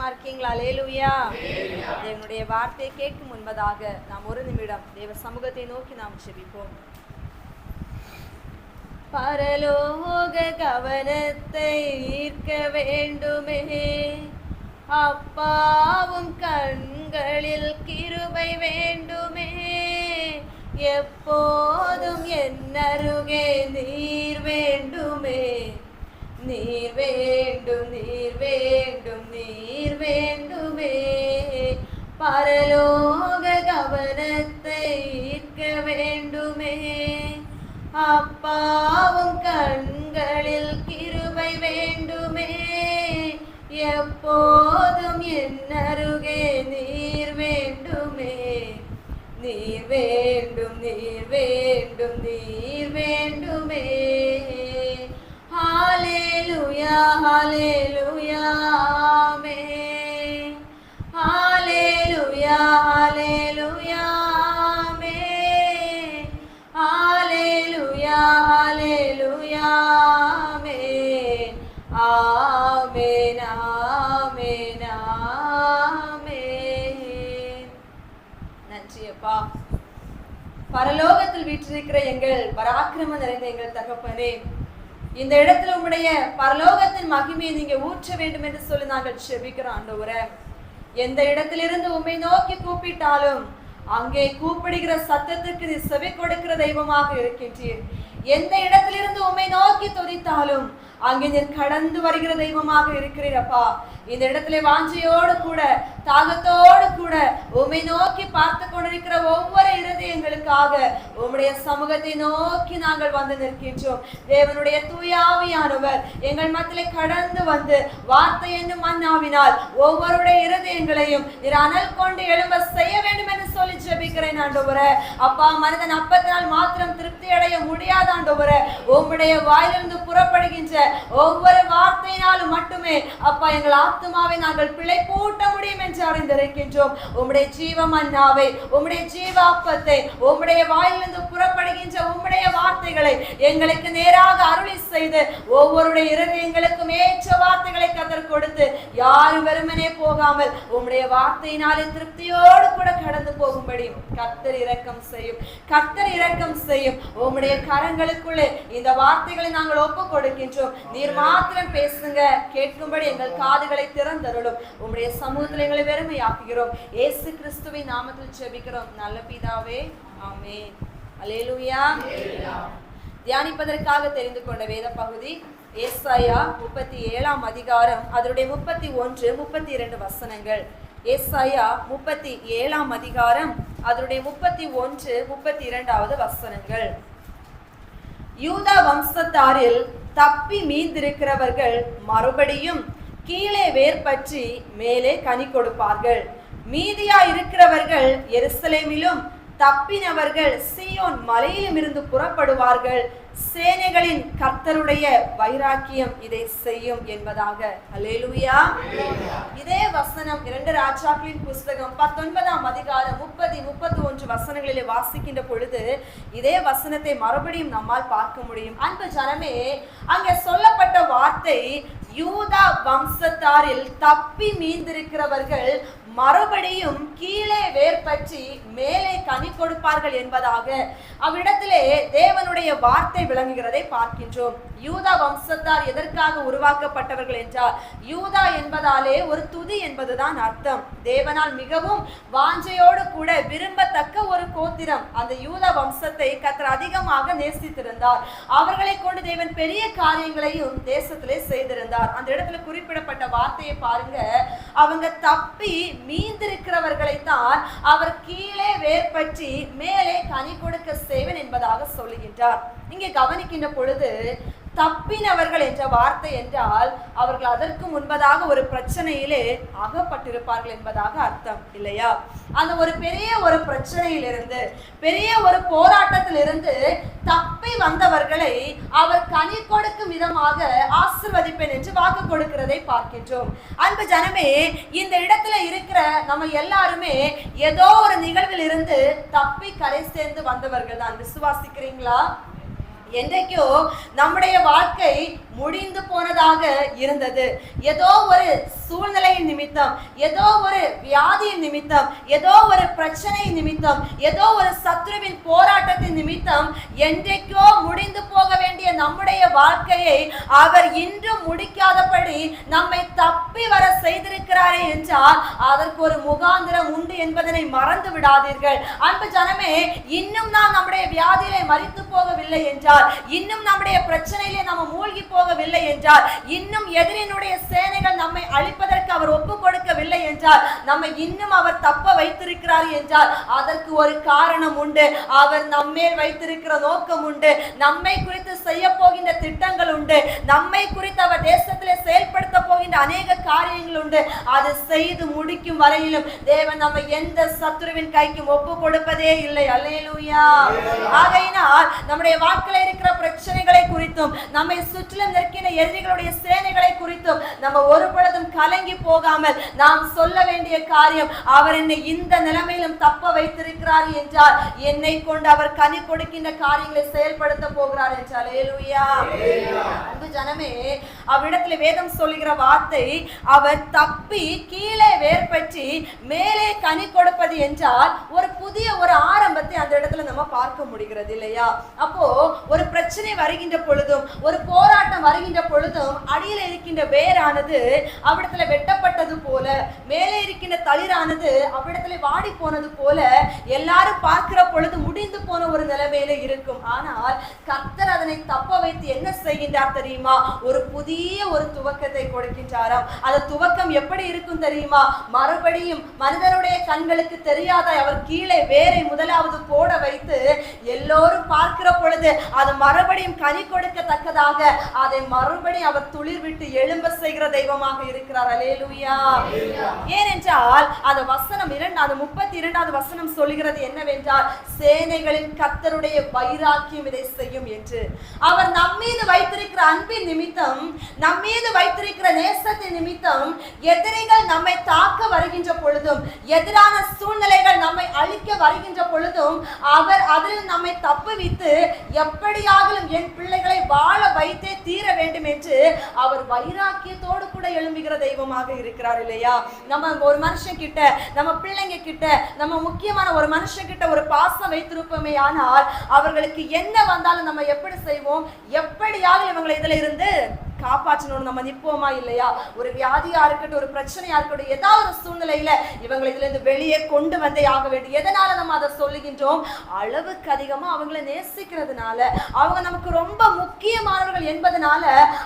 ஆரோக்கியமா இருக்கீங்களா? அல்லேலூயா. தேவனுடைய வார்த்தையை கேட்கும் முன்பதாக நாம் ஒரு நிமிடம் தேவ சமூகத்தை நோக்கி நாம் ஜெபிப்போம். பரலோக கவனத்தை ஈர்க்க வேண்டுமே, அப்பாவும் கண்களில் கிருபை வேண்டுமே, எப்போதும் என்னருகே நீர் வேண்டுமே, நீர் வேண்டும், நீர் வேண்டும், நீர் வேண்டுமே. பரலோக கவனத்தை ஈர்க்க வேண்டுமே, அப்பாவும் கண்களில் கிருபை வேண்டுமே, எப்போதும் என்னருகே நீர் வேண்டுமே, நீர் வேண்டும், நீர் வேண்டும், நீர் வேண்டுமே. ஹalleluya ஹalleluya ஆமென். ஹalleluya ஹalleluya ஆமென். ஹalleluya ஹalleluya ஆமென். ஆமென் ஆமென் ஆமென். நன்றி அப்பா. பரலோகத்தில் வீற்றிருக்கிற எங்கள் பராக்கிரமம் நிறைந்த எங்கள் தகப்பனே, இந்த இடத்துல உம்முடைய பரலோகத்தின் மகிமையை நீங்க ஊற்ற வேண்டும் என்று சொல்லி நாங்கள் ஜெபிக்கிறோம் ஆண்டவரே. எந்த இடத்திலிருந்து உம்மை நோக்கி கூப்பிட்டாலும் அங்கே கூப்பிடுகிற சத்தத்துக்கு நீ செவி கொடுக்கிற தெய்வமாக இருக்கின்றீர். எந்த இடத்திலிருந்து உம்மை நோக்கி துதித்தாலும் அங்கே நீர் கடந்து வருகிற தெய்வமாக இருக்கிறீரப்பா. இந்த இடத்துல வாஞ்சையோடு கூட தாகத்தோடு கூட உம்மை நோக்கி பார்த்து கொண்டிருக்கிற ஒவ்வொரு இருதயங்களுக்காக உம்முடைய சமூகத்தை நோக்கி நாங்கள் வந்து நிற்கின்றோம். தேவனுடைய தூய ஆவியானவர் எங்கள் மத்தியிலே கடந்து வந்து வார்த்தை என்னும் மன்னாவினால் ஒவ்வொருடைய இருதயங்களையும் நீர் அனல் கொண்டு எழும்ப செய்ய வேண்டும் என்று சொல்லி ஜெபிக்கிறேன் ஆண்டவரே. அப்பா, மனிதன் அப்பத்தினால் மாத்திரம் திருப்தி அடைய முடியாத ஆண்டவரே, உம்முடைய வாயிலிருந்து புறப்படுகின்ற ஒவ்வொரு வார்த்தையினாலும் மட்டுமே அப்பா எங்கள் ஆத்துமாவை நாங்கள் பிழைப்பூட்ட முடியும் என்று அறிந்திருக்கின்றோம். உம்முடைய ஜீவ மன்னாவை, உம்முடைய ஜீவ அப்பத்தை, உம்முடைய வாயிலிருந்து புறப்படுகின்ற உம்முடைய வார்த்தைகளை எங்களுக்கு நேராக அருளி செய்து ஒவ்வொருடைய இருதயங்களுக்கும் ஏற்ற வார்த்தைகளை கர்த்தர் கொடுத்து யாரும் வெறுமனே போகாமல் உம்முடைய வார்த்தையினாலே திருப்தியோடு கூட கடந்து போகும்படி கர்த்தர் இரக்கம் செய்யும், கர்த்தர் இரக்கம் செய்யும். உம்முடைய கரங்களுக்குள்ளே இந்த வார்த்தைகளை நாங்கள் ஒப்பு கொடுக்கின்றோம். நீர் மாத்திரம் பேசுங்க, கேட்கும்படி எங்கள் காதுகளை திறந்தருளும். உம்முடைய சமூகத்தில் எங்களை வெறுமையாக்குகிறோம். இயேசு கிறிஸ்துவின் நாமத்தில் ஜெபிக்கிறோம் நல்ல பிதாவே, ஆமென். அல்லேலூயா. தியானிப்பதற்காக தெரிந்து கொண்ட வேத பகுதி ஏசாயா 37ஆம் அதிகாரம், அதனுடைய 31, 32 வசனங்கள். ஏசாயா 37ஆம் அதிகாரம், அதனுடைய 31, 32வது வசனங்கள். யூதா வம்சத்தாரில் தப்பி மீந்திருக்கிறவர்கள் மறுபடியும் கீழே வேர் பற்றி மேலே கனி கொடுப்பார்கள். மீதியா இருக்கிறவர்கள் எருசலேமிலும், தப்பினவர்கள் சீயோன் மலையிலும் இருந்து புறப்படுவார்கள். சேனைகளின் கர்த்தருடைய வைராக்கியம் இதை செய்யும் என்பதாக. அல்லேலூயா. இதே வசனம் 2 ராஜாக்களின் புஸ்தகம் 19ஆம் அதிகாரம் 30, 31 வசனங்களிலே வாசிக்கின்ற பொழுது இதே வசனத்தை மறுபடியும் நம்மால் பார்க்க முடியும். அன்பு ஜனமே, அங்கே சொல்லப்பட்ட வார்த்தை யூதா வம்சத்தாரில் தப்பி மீந்திருக்கிறவர்கள் மறுபடியும் கீழே வேர் பற்றி மேலே கனி கொடுப்பார்கள் என்பதாக அவ்விடத்திலே தேவனுடைய வார்த்தை விளங்குகிறதை பார்க்கின்றோம். யூதா வம்சத்தார் எதற்காக உருவாக்கப்பட்டவர்கள் என்றால், யூதா என்பதாலே ஒரு துதி என்பதுதான் அர்த்தம். தேவனால் மிகவும் வாஞ்சையோடு கூட விரும்பத்தக்க ஒரு கோத்திரம். அந்த யூதா வம்சத்தை கர்த்தர் அதிகமாக நேசித்திருந்தார். அவர்களை கொண்டு தேவன் பெரிய காரியங்களையும் தேசத்திலே செய்திருந்தார். அந்த இடத்துல குறிப்பிடப்பட்ட வார்த்தையை பாருங்க. அவங்க தப்பி மீந்திருக்கிறவர்களை தான் அவர் கீழே வேர் பற்றி மேலே கனி கொடுக்க செய்வேன் என்பதாக சொல்லுகின்றார். இங்கே கவனிக்கின்ற பொழுது தப்பினவர்கள் என்ற வார்த்தை என்றால் அவர்கள் அதற்கு முன்பதாக ஒரு பிரச்சனையிலே அகப்பட்டிருப்பார்கள் என்பதாக அர்த்தம் இல்லையா? அந்த ஒரு பெரிய ஒரு பிரச்சனையிலிருந்து, பெரிய ஒரு போராட்டத்திலிருந்து தப்பி வந்தவர்களை அவர் கனி கொடுக்கும் விதமாக ஆசீர்வதிப்பேன் என்று வாக்கு கொடுக்கிறதை பார்க்கின்றோம். அன்பு ஜனமே, இந்த இடத்துல இருக்கிற நம்ம எல்லாருமே ஏதோ ஒரு நிகழ்வில் இருந்து தப்பி கரை சேர்ந்து வந்தவர்கள் தான். விசுவாசிக்கிறீங்களா? என்றைக்கோ நம்முடைய வாழ்க்கை முடிந்து போனதாக இருந்தது. ஏதோ ஒரு சூழ்நிலையின் நிமித்தம், ஏதோ ஒரு வியாதியின் நிமித்தம், ஏதோ ஒரு பிரச்சனை நிமித்தம், ஏதோ ஒரு சத்துருவின் போராட்டத்தின் நிமித்தம் என்றைக்கோ முடிந்து போக வேண்டிய நம்முடைய வாழ்க்கையை அவர் இன்றும் முடிக்காதபடி நம்மை தப்பி வர செய்திருக்கிறாரே என்றால் அதற்கு ஒரு முகாந்திரம் உண்டு என்பதனை மறந்து விடாதீர்கள். அன்பு ஜனமே, இன்னும் நாம் நம்முடைய வியாதியிலே மரித்து போகவில்லை என்றால், இன்னும் நம்முடைய பிரச்சனையிலே நம்ம மூழ்கி போகவில்லை என்றால், இன்னும் எதிரினுடைய சேனைகள் நம்மை அழிப்பதற்கு அவர் ஒப்பு கொடுக்கவில்லை என்றால், நம்மை இன்னும் அவர் தப்ப வைத்திருக்கிறார் என்றால் அதற்கு ஒரு காரணம் உண்டு. அவர் நம்மேல் வைத்திருக்கிற நோக்கம் உண்டு. நம்மை குறித்து செய்ய போகின்ற திட்டங்கள் உண்டு. நம்மை குறித்து அவர் தேசத்திலே செயல்படுத்த போகின்ற அநேக காரியங்கள் உண்டு. அது செய்து முடிக்கும் வரையிலும் தேவன் நம்மை எந்த சத்துருவின் கைக்கும் ஒப்பு கொடுப்பதே இல்லை. அல்லேலூயா. ஆகையினால் நம்முடைய வாழ்க்கையில இருக்கிற பிரச்சனைகளை குறித்தும், நம்மை சுற்றிலும் நிற்கிற எதிரிகளுடைய சேனைகளை குறித்தும் நம்ம ஒரு பொழுதும் கலங்கி போகாமல் நாம் சொல்ல வேண்டிய காரியம், அவர் என்னை இந்த நிலைமையிலும் தப்ப வைத்திருக்கிறார் என்றால் என்னை கொண்டு அவர் கனி கொடுக்கின்ற காரியங்களை செயல்படுத்த போகிறார் என்றால். அல்லேலூயா. அன்பு ஜனமே, அவ்விடத்துல வேதம் சொல்லுகிற வார்த்தை, அவர் தப்பி கீழே வேர்பற்றி மேலே கனி கொடுப்பது என்றால் ஒரு புதிய ஒரு ஆரம்பத்தை அந்த இடத்துல நம்ம பார்க்க முடிகிறது இல்லையா? அப்போ ஒரு பிரச்சனை வருகின்ற பொழுதும், ஒரு போராட்டம் வருகின்ற பொழுதும் அடியில் இருக்கின்ற வேரானது அவ்விடத்துல வெட்டப்பட்டது போல, மேலே இருக்கின்ற தளிரானது அவ்விடத்துல வாடி போனது போல எல்லாரும் பார்க்கிற பொழுது முடிந்து போன ஒரு நிலைமையில இருக்கும். ஆனால் கர்த்தர் அதனை தப்ப வைத்து என்ன செய்கின்றார் தெரியுமா? ஒரு புதிய ஒரு துவக்கத்தை கொடுக்கின்றாராம். அந்த துவக்கம் எப்படி இருக்கும் தெரியுமா? மறுபடியும் மனிதனுடைய கண்களுக்கு தெரியாத அவர் கீழே வேரை முதலாவது போட வைத்து எல்லோரும் பார்க்கிற பொழுது அது மறுபடியும் கனி கொடுக்கத்தக்கதாக அதை மறுபடியும் அவர் துளிர் விட்டு எழும்ப செய்கிற தெய்வமாக இருக்கிறார். அல்லேலூயா. ஏனென்றால் அந்த வசனம் 32வது வசனம் சொல்லுகிறது என்னவென்றால், சேனைகளின் கர்த்தருடைய வைராக்கியம் இதை செய்யும் என்று. அவர் நம்மீது வைத்திருக்கிற அன்பின் நிமித்தம், நம்மீது வைத்திருக்கிற நேசத்தின் நிமித்தம் எதிரிகள் நம்மை தாக்க வருகின்ற பொழுதும், எதிரான சூழ்நிலைகள் நம்மை அழிக்க வருகின்ற பொழுதும் அவர் அதில் நம்மை தப்புவித்து எப்படியாகிலும் என் பிள்ளைகளை வாழ வைத்தே தீர வேண்டும் என்று அவர் வைராக்கியத்தோடு கூட எழும்புகிற தெய்வமாக இருக்கிறார் இல்லையா? நம்ம ஒரு மனுஷன் கிட்ட, நம்ம பிள்ளைங்க கிட்ட, நம்ம முக்கியமான ஒரு மனுஷன் கிட்ட ஒரு பாசம் வைத்திருப்போமே ஆனால் அவர்களுக்கு என்ன வந்தாலும் நம்ம எப்படி செய்வோம்? எப்படியாவது இவங்களை இதுல இருந்து காப்பாற்றணும் நம்ம நிற்போமா இல்லையா? ஒரு வியாதியா இருக்கட்டும், ஒரு பிரச்சனையா இருக்கட்டும், ஏதாவது ஒரு சூழ்நிலையில இவங்களை இதுல இருந்து வெளியே கொண்டு வந்தே ஆக வேண்டும். எதனால நம்ம அதை சொல்லுகின்றோம்? அளவுக்கு அதிகமா அவங்களை நேசிக்கிறதுனால, அவங்க நமக்கு ரொம்ப முக்கியமானவர்கள் என்பதனால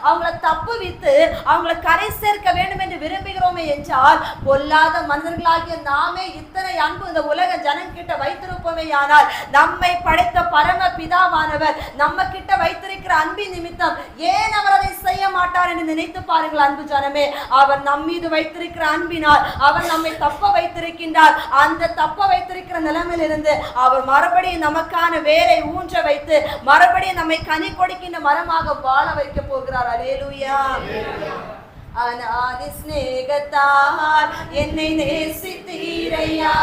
அவங்கள தப்பு வித்து அவங்களை கரை சேர்க்க வேண்டும் என்று விரும்புகிறோமே என்றால், பொல்லாத மனிதர்களாகிய நாமே இத்தனை அன்பு இந்த உலக ஜனங்கிட்ட வைத்திருப்போமே ஆனால் நம்மை படைத்த பரம பிதாவானவர் நம்ம கிட்ட வைத்திருக்கிற அன்பின் நிமித்தம் ஏன் அவர் அதை செய்ய மாட்டார் என்று நினைத்து பாருங்கள். அன்பு ஜனமே, அவர் நம்மீது வைத்திருக்கிற அன்பினால் அவர் நம்மை தப்ப வைத்திருக்கின்றார். அந்த தப்ப வைத்திருக்கிற நிலைமையிலிருந்து அவர் மறுபடியும் நமக்கான வேரை ஊன்ற வைத்து மறுபடியும் நம்மை கனி கொடுக்கின்ற மரமாக வாழ வைக்க போகிறார். அல்லேலூயா. அநாதி ஸ்நேகத்தால் என்னை நேசித்தீரையா,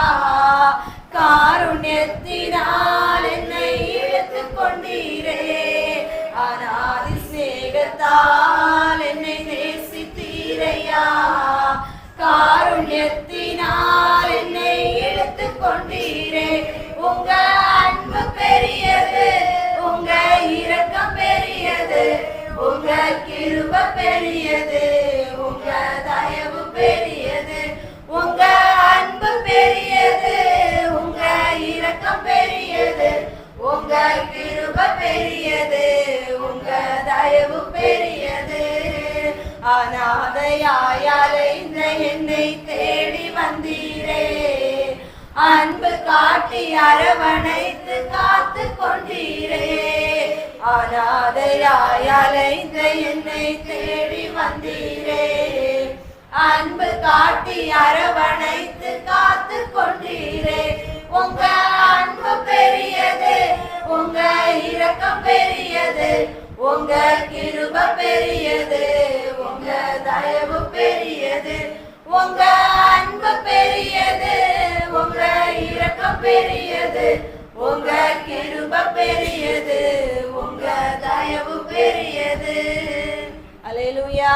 காருண்யத்தினால் என்னை இழுத்து கொண்டீரே. அநாதி ஸ்நேகத்தால் என்னை நேசித்தீரையா, காருண்யத்தினால் என்னை இழுத்து கொண்டீரே. உங்க அன்பு பெரியது, உங்க இரக்கம் பெரியது, உங்க கிருப பெரியது, உங்க தயவு பெரியது. உங்க அன்பு பெரியது, உங்க இரக்கம் பெரியது, உங்க கிருப பெரியது, உங்க தயவு பெரியது. அநாதையாய் அலைந்த என்னை தேடி வந்தீரே, அன்பு காட்டி அரவணைத்து காத்து கொண்டீரே. அநாதையாய் அலைந்த என்னை தேடி வந்தீரே, அன்பு காட்டி அரவணைத்து காத்து கொண்டீரே. உங்க அன்பு பெரியது, உங்க இரக்கம் பெரியது, உங்க கிருப பெரியது, உங்க தயவு பெரியது. உங்க அன்பு பெரியது, உங்க இரக்கம் பெரியது, உங்க கிருபை பெரியது, உங்க தயவு பெரியது. அல்லேலூயா.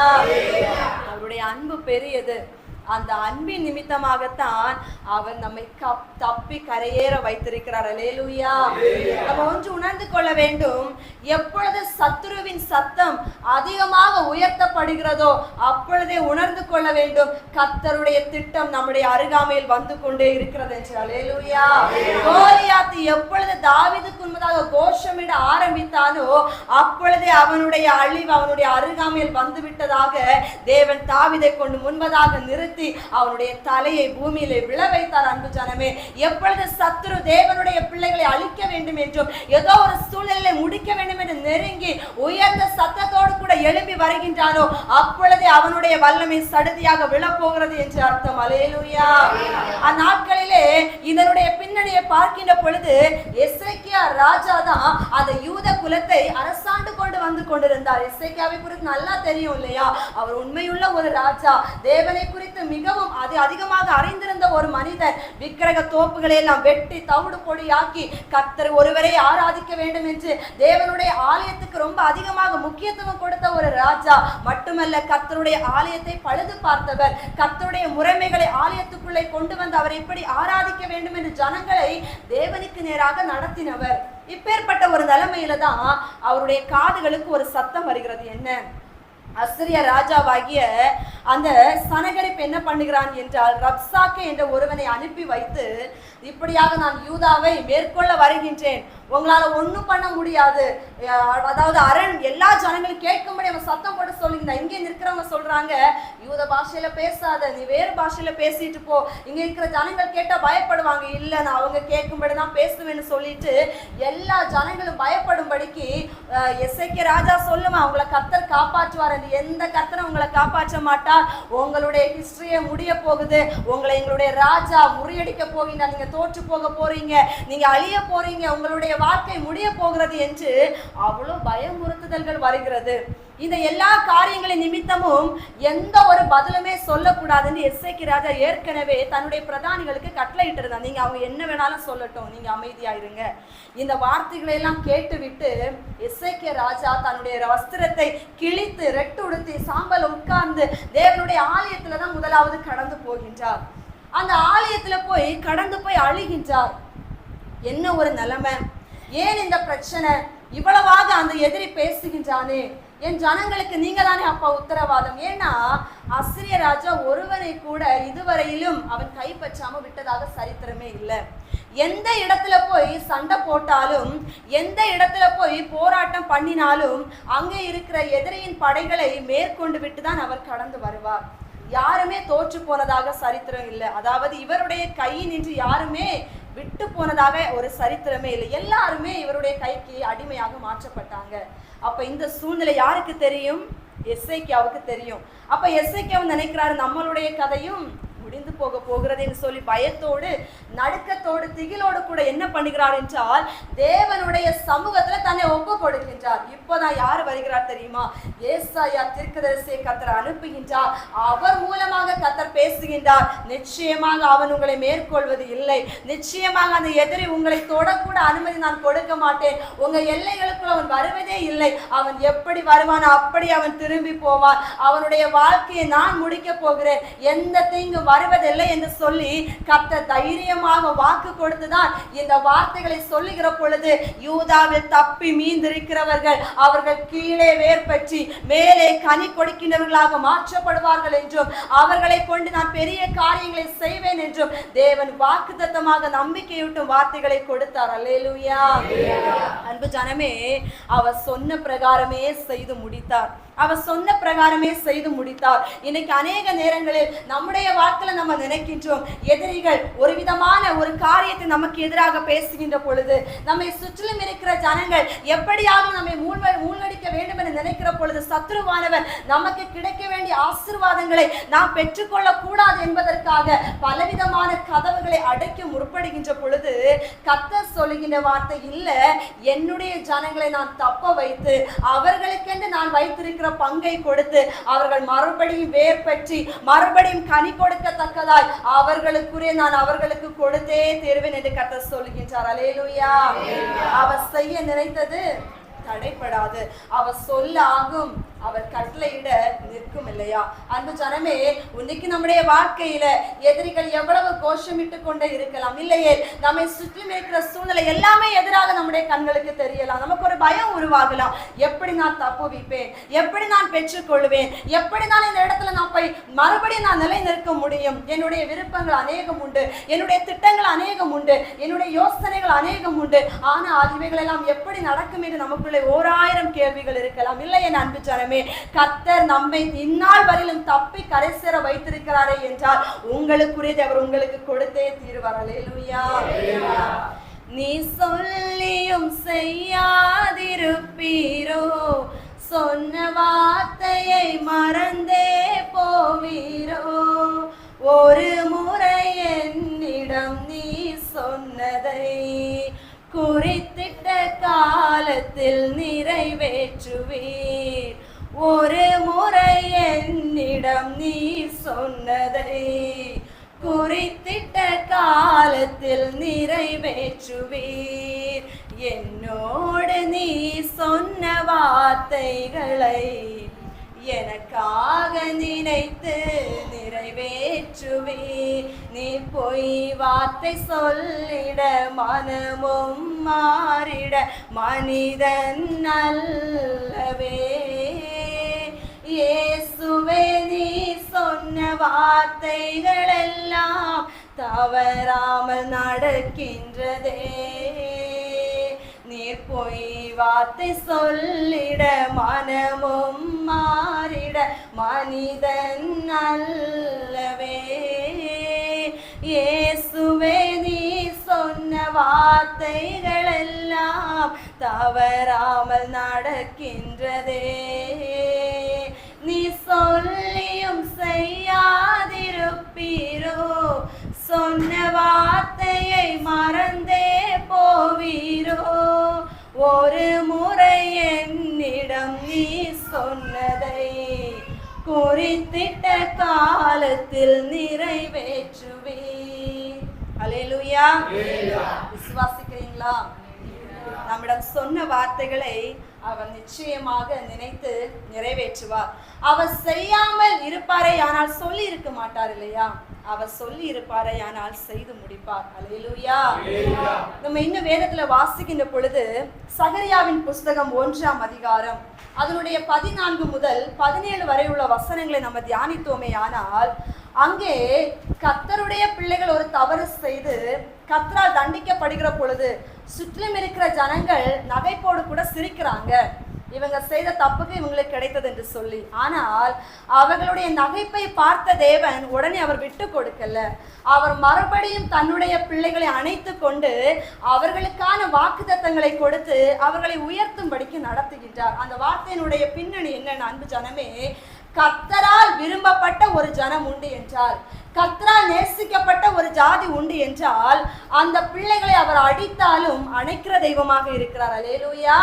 அவருடைய அன்பு பெரியது. அந்த அன்பின் நிமித்தமாகத்தான் அவர் நம்மை தப்பி கரையேற வைத்திருக்கிறார். அல்லேலூயா. நம்ம ஒன்று உணர்ந்து கொள்ள வேண்டும், எப்பொழுது சத்துருவின் சத்தம் அதிகமாக உயர்த்தப்படுகிறதோ அப்பொழுதே உணர்ந்து கொள்ள வேண்டும் கர்த்தருடைய திட்டம் நம்முடைய அருகாமையில் வந்து கொண்டே இருக்கிறது என்று. அல்லேலூயா. கோலியாத் எப்பொழுது தாவீதுக்கு முன்பதாக கோஷமிட ஆரம்பித்தானோ அப்பொழுதே அவனுடைய அழிவு அவனுடைய அருகாமையில் வந்து விட்டதாக தேவன் தாவீதை கொண்டு முன்பதாக நிறுத்தி அவனுடைய தலையை பூமியிலே விழ வைத்தார். அன்பு ஜனமே, எப்பொழுது சத்துரு தேவனுடைய பிள்ளைகளை அழிக்க வேண்டும் என்றும் ஏதோ ஒரு சூழ்நிலையை முடிக்க வேண்டும் என்று நெருங்கி உயர்ந்த சத்தத்தோடு கூட எழும்பி வருகின்றானோ அப்பொழுதே அவனுடைய வல்லமை சடுதியாக விழப்போகிறது என்று அர்த்தம். அல்லேலூயா. அந்நாட்களிலே இதனுடைய பின்னணியை பார்க்கின்ற பொழுது எசேக்கியா ராஜா தான் அந்த யூத குலத்தை அரசாண்டு கொண்டு வந்து கொண்டிருந்தார். எசேக்கியாவை குறித்து நல்லா தெரியும் இல்லையா? அவர் உண்மையுள்ள ஒரு ராஜா, தேவனை குறித்து மிகவும் அதிகமாக அறிந்திருந்த ஒரு மனிதர். விக்கிரக தோப்புகளை எல்லாம் வெட்டி தவிடு பொடியாக்கி கர்த்தர் ஒருவரை ஆராதிக்க வேண்டும் என்று தேவனுடைய ஆலயத்துக்கு ரொம்ப அதிகமாக முக்கியத்துவம் கொடுத்த ஒரு ராஜா. மட்டுமல்ல, கர்த்தருடைய ஆலயத்தை பழுது பார்த்தவர், கர்த்தருடைய முறைமைகளை ஆலயத்துக்குள்ளே கொண்டு வந்து அவரை எப்படி ஆராதிக்க வேண்டும் என்று ஜனங்களை தேவனுக்கு நேராக நடத்தினவர். இப்பேற்பட்ட ஒரு நிலைமையில தான் அவருடைய காதுகளுக்கு ஒரு சத்தம் வருகிறது. என்ன? அசிரிய ராஜாவாகிய அந்த சனகரிப் என்ன பண்ணுகிறான் என்றால், ரப்சாக்கே என்ற ஒருவனை அனுப்பி வைத்து, இப்படியாக நான் யூதாவை மேற்கொள்ள வருகின்றேன், உங்களால ஒண்ணும் பண்ண முடியாது. அதாவது அரண் எல்லா ஜனங்களும் கேட்கும்படி அவன் சத்தம் போட்டு சொல்லியிருந்தான். இங்கே இருக்கிறவங்க சொல்றாங்க, யூத பாஷையில பேசாத, நீ வேறு பாஷையில பேசிட்டு போ, இங்க இருக்கிற ஜனங்கள் கேட்டா பயப்படுவாங்க. இல்ல, நான் அவங்க கேட்கும்படி தான் பேசுவேன்னு சொல்லிட்டு எல்லா ஜனங்களும் பயப்படும்படிக்கு எசேக்கியா ராஜா சொல்லுவான், அவங்களை கர்த்தர் காப்பாற்றுவார். எந்த கர்த்தரும் உங்களை காப்பாற்ற மாட்டார். உங்களுடைய ஹிஸ்டரியை முடிய போகுது. உங்களை எங்களுடைய ராஜா முறியடிக்க போகின்றார். நீங்க தோற்று போக போறீங்க, நீங்க அழிய போறீங்க, உங்களுடைய வாழ்க்கை முடிய போகிறது என்று அவ்வளவு பயமுறுத்துதல்கள் வருகிறது. இந்த எல்லா காரியங்களின் நிமித்தமும் எந்த ஒரு பதிலுமே சொல்லக்கூடாதுன்னு எசேக்கியா ராஜா ஏற்கனவே தன்னுடைய பிரதானிகளுக்கு கட்டளையிட்டு இருந்தார். நீங்க அவங்க என்ன வேணாலும் சொல்லட்டும், நீங்க அமைதியா இருங்க. இந்த வார்த்தைகளை எல்லாம் கேட்டுவிட்டு எசேக்கியா ராஜா தன்னுடைய வஸ்திரத்தை கிழித்து ரெட்டு உடுத்தி சாம்பல் உட்கார்ந்து தேவனுடைய ஆலயத்துல தான் முதலாவது கடந்து போகின்றார். அந்த ஆலயத்துல போய் கடந்து போய் அழுகின்றார். என்ன ஒரு நிலைமை! ஏன் இந்த பிரச்சனை? இவ்வளவாக அந்த எதிரி பேசுகின்றானே, என் ஜனங்களுக்கு நீங்க தானே அப்பா உத்தரவாதம். ஏன்னா அசிரிய ராஜா ஒருவனை கூட இதுவரையிலும் அவன் கைப்பற்றாம விட்டதாக சரித்திரமே இல்லை. எந்த இடத்துல போய் சண்டை போட்டாலும், எந்த இடத்துல போய் போராட்டம் பண்ணினாலும் அங்கே இருக்கிற எதிரியின் படைகளை மேற்கொண்டு விட்டுதான் அவர் கடந்து வருவார். யாருமே தோற்று போனதாக சரித்திரம் இல்லை. அதாவது இவருடைய கையினின்று யாருமே விட்டு போனதாக ஒரு சரித்திரமே இல்லை. எல்லாருமே இவருடைய கைக்கு அடிமையாக மாற்றப்பட்டாங்க. அப்ப இந்த சூழ்நிலை யாருக்கு தெரியும்? எசேக்கியாவுக்கு தெரியும். அப்ப எசேக்கியாவும் நினைக்கிறாரு, நம்மளுடைய கதையும் முடிந்து போக போகிறது என்று சொல்லி பயத்தோடு நடுக்கத்தோடு திகிலோடு கூட என்ன பண்ணுகிறார் என்றால் தேவனுடைய சமூகத்துல தன்னை ஒப்பு கொடுக்கின்றார். இப்போதான் யார் வருகிறார் தெரியுமா? ஏசாயா தீர்க்கதரிசியை கர்த்தர் அனுப்புகின்றார். அவர் மூலமாக கர்த்தர் பேசுகின்றார். நிச்சயமாக அவன் உங்களை மேற்கொள்வது இல்லை, நிச்சயமாக அந்த எதிரி உங்களை தொடக்கூட அனுமதி நான் கொடுக்க மாட்டேன், உங்க எல்லைகளுக்குள் அவன் வருவதே இல்லை, அவன் எப்படி வருவான் அப்படி அவன் திரும்பி போவான், அவனுடைய வாழ்க்கையை நான் முடிக்க போகிறேன், எந்த தீங்கும் வருவதில்லை என்று சொல்லி கர்த்தர் தைரியமாக வாக்கு கொடுத்துதான் இந்த வார்த்தைகளை சொல்லுகிற பொழுது யூதாவில் தப்பி மீந்திருக்கிறவர்கள் அவர்கள் கீழே வேர் பற்றி மேலே கனி கொடுக்கின்றவர்களாக மாற்றப்படுவார்கள் என்றும் அவர்களை கொண்டு நான் பெரிய காரியங்களை செய்வேன் என்றும் தேவன் வாக்குத்தத்தமாக நம்பிக்கையூட்டும் வார்த்தைகளை கொடுத்தார். அல்லேலூயா. அன்பு ஜனமே, அவர் சொன்ன பிரகாரமே செய்து முடித்தார். அவர் சொன்ன பிரகாரமே செய்து முடித்தார். இன்னைக்கு அநேக நேரங்களில் நம்முடைய வாழ்க்கையில நம்ம நினைக்கின்றோம், எதிரிகள் ஒரு விதமான ஒரு காரியத்தை நமக்கு எதிராக பேசுகின்ற பொழுது, நம்மை சுற்றிலும் இருக்கிற ஜனங்கள் எப்படியாக நம்மை மூழ்கடிக்க வேண்டும் என்று நினைக்கிற பொழுது சத்துருவானவர் நமக்கு கிடைக்க வேண்டிய ஆசீர்வாதங்களை நாம் பெற்றுக்கொள்ள கூடாது என்பதற்காக பலவிதமான கதவுகளை அடைக்க முற்படுகின்ற பொழுது கர்த்தர் சொல்லுகின்ற வார்த்தை, இல்ல, என்னுடைய ஜனங்களை நான் தப்ப வைத்து அவர்களுக்கென்று நான் வைத்திருக்கிற இருக்கிற பங்கை கொடுத்து அவர்கள் மறுபடியும் வேர் பற்றி மறுபடியும் கனி கொடுக்கத்தக்கதாய் அவர்களுக்குரிய நான் அவர்களுக்கு கொடுத்தே தீர்வேன் என்று கர்த்தர் சொல்லுகின்றார். அல்லேலூயா. அவர் செய்ய நினைத்தது தடைப்படாது, அவர் சொல்ல ஆகும், அவர் கட்டளையிட நிற்கும் இல்லையா? அன்பு ஜனமே, இன்னைக்கு நம்முடைய வாழ்க்கையில எதிரிகள் எவ்வளவு கோஷமிட்டு கொண்டே இருக்கலாம் இல்லையே? நம்மை சுற்றி இருக்கிற சூழ்நிலை எல்லாமே எதிராக நம்முடைய கண்களுக்கு தெரியலாம். நமக்கு ஒரு பயம் உருவாகலாம். எப்படி நான் தப்புவிப்பேன், எப்படி நான் பெற்றுக்கொள்வேன், எப்படி நான் இந்த இடத்துல நான் போய் மறுபடியும் நான் நிலை நிற்க முடியும்? என்னுடைய விருப்பங்கள் அநேகம் உண்டு, என்னுடைய திட்டங்கள் அநேகம் உண்டு, என்னுடைய யோசனைகள் அநேகம் உண்டு. ஆனால் இவைகள் எல்லாம் எப்படி நடக்கும் என்று நமக்குள்ளே 1000 கேள்விகள் இருக்கலாம் இல்லை? என் அன்பு ஜனமே, கர்த்தர் நம்மை இந்நாள் வரையிலும் தப்பி கரை சேர வைத்திருக்கிறாரே என்றால் உங்களுக்குரியதை அவர் உங்களுக்கு கொடுத்தே தீர்வார். அல்லேலூயா. நீ சொல்லியும் செய்யாதிருப்பீரோ, சொன்ன வார்த்தையை மறந்தே போவீரோ, ஒரு முறை என்னிடம் நீ சொன்னதை குறித்திட்ட காலத்தில் நிறைவேற்றுவீர், ஒரு முறை என்னிடம் நீ சொன்னதை குறித்திட்ட காலத்தில் நிறைவேற்றுவீர். என்னோடு நீ சொன்ன வார்த்தைகளை எனக்காக நினைத்து நிறைவேற்றுவீர். நீ பொய் வார்த்தை சொல்லிட மனமும் மாறிட மனிதன் அல்லவே. இயேசுவே, நீ சொன்ன வார்த்தைகள் எல்லாம் தவறாமல் நடக்கின்றதே. நீர் பொய் வார்த்தை சொல்லிட மனமும் மாறிட மனிதன் அல்லவே. இயேசுவே, நீ சொன்ன வார்த்தைகள் எல்லாம் தவறாமல் நடக்கின்றதே. நீ சொல்லியும் செய்யாதிருப்பீரோ, சொன்ன வார்த்தையை மறந்தே போவீரோ, ஒரு முறை என்னிடம் நீ சொன்னதை குறித்திட்ட காலத்தில் நிறைவேற்றுவீர். அல்லேலூயா. விசுவாசிக்கிறீங்களா? நம்மிடம் சொன்ன வார்த்தைகளை அவர் நிச்சயமாக நினைத்து நிறைவேற்றுவார். அவர் செய்யாமல் இருப்பாரே ஆனால் சொல்லி இருக்க மாட்டார் இல்லையா? அவர் சொல்லி இருப்பாரே ஆனால் செய்து முடிப்பார். அல்லேலூயா. நம்ம இன்னும் வேதத்துல வாசிக்கின்ற பொழுது சகரியாவின் புஸ்தகம் 1ஆம் அதிகாரம் அதனுடைய 14 முதல் 17 வரை உள்ள வசனங்களை நம்ம தியானித்தோமே ஆனால் அங்கே கர்த்தருடைய பிள்ளைகள் ஒரு தவறு செய்து கர்த்தரால் தண்டிக்கப்படுகிற பொழுது சுற்றிலும் இருக்கிற ஜனங்கள் நகைப்போடு கூட சிரிக்கிறாங்க. இவங்க செய்த தப்புக்கு இவங்களுக்கு கிடைத்தது என்று சொல்லி. ஆனால் அவர்களுடைய நகைப்பை பார்த்த தேவன் உடனே அவர் விட்டு கொடுக்கல. அவர் மறுபடியும் தன்னுடைய பிள்ளைகளை அணைத்து கொண்டு அவர்களுக்கான வாக்குத்தத்தங்களை கொடுத்து அவர்களை உயர்த்தும்படிக்கு நடத்துகின்றார். அந்த வார்த்தையினுடைய பின்னணி என்னன்னு அன்பு ஜனமே, கர்த்தரால் விரும்பப்பட்ட ஒரு ஜனம் உண்டு என்றால், கர்த்தரால் நேசிக்கப்பட்ட ஒரு ஜாதி உண்டு என்றால் அந்த பிள்ளைகளை அவர் அடித்தாலும் அணைக்கிற தெய்வமாக இருக்கிறார். அல்லேலூயா.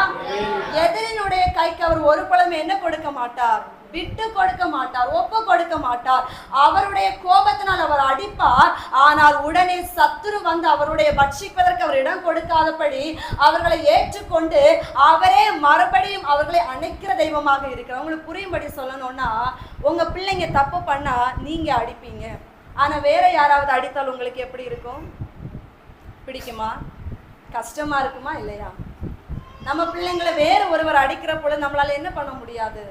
எதிரினுடைய கைக்கு அவர் ஒரு பொழுதும் என்ன கொடுக்க மாட்டார், விட்டு கொடுக்க மாட்டார், ஒப்பு கொடுக்க மாட்டார். அவருடைய கோபத்தினால் அவர் அடிப்பார். ஆனால் உடனே சத்துரு வந்து அவருடைய பட்சிப்பதற்கு அவர் இடம் கொடுக்காதபடி அவர்களை ஏற்றுக்கொண்டு அவரே மறுபடியும் அவர்களை அணைக்கிற தெய்வமாக இருக்கிறார். உங்களுக்கு புரியும்படி சொல்லணும்னா, உங்க பிள்ளைங்க தப்பு பண்ணா நீங்க அடிப்பீங்க, ஆனா வேற யாராவது அடித்தால் உங்களுக்கு எப்படி இருக்கும்? பிடிக்குமா? கஷ்டமா இருக்குமா? இல்லையா? நம்ம பிள்ளைங்களை வேற ஒருவர் அடிக்கிற பொழுது நம்மளால என்ன பண்ண முடியாது?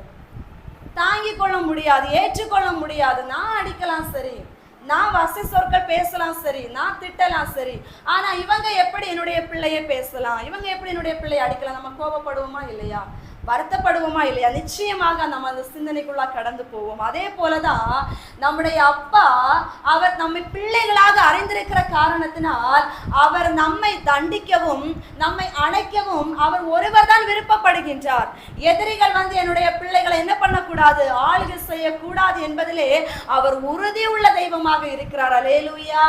தாங்கிக் கொள்ள முடியாது, ஏற்றுக்கொள்ள முடியாது. நான் அடிக்கலாம் சரி, நான் வசை சொற்கள் பேசலாம் சரி, நான் திட்டலாம் சரி, ஆனா இவங்க எப்படி என்னுடைய பிள்ளைய பேசலாம், இவங்க எப்படி என்னுடைய பிள்ளைய அடிக்கலாம்? நம்ம கோபப்படுவோமா இல்லையா? வருத்தப்படுவோமா இல்லையா? நிச்சயமாக நம்ம அந்த சிந்தனைக்குள்ளா கடந்து போவோம். அதே போலதான் நம்முடைய அப்பா அவர் நம்மை பிள்ளைகளாக அறிந்திருக்கிற காரணத்தினால் அவர் நம்மை தண்டிக்கவும் நம்மை அணைக்கவும் அவர் ஒருவர் தான் விருப்பப்படுகின்றார். எதிரிகள் வந்து என்னுடைய பிள்ளைகளை என்ன பண்ணக்கூடாது, ஆளுகை செய்யக்கூடாது என்பதிலே அவர் உறுதி உள்ள தெய்வமாக இருக்கிறார். அல்லேலூயா.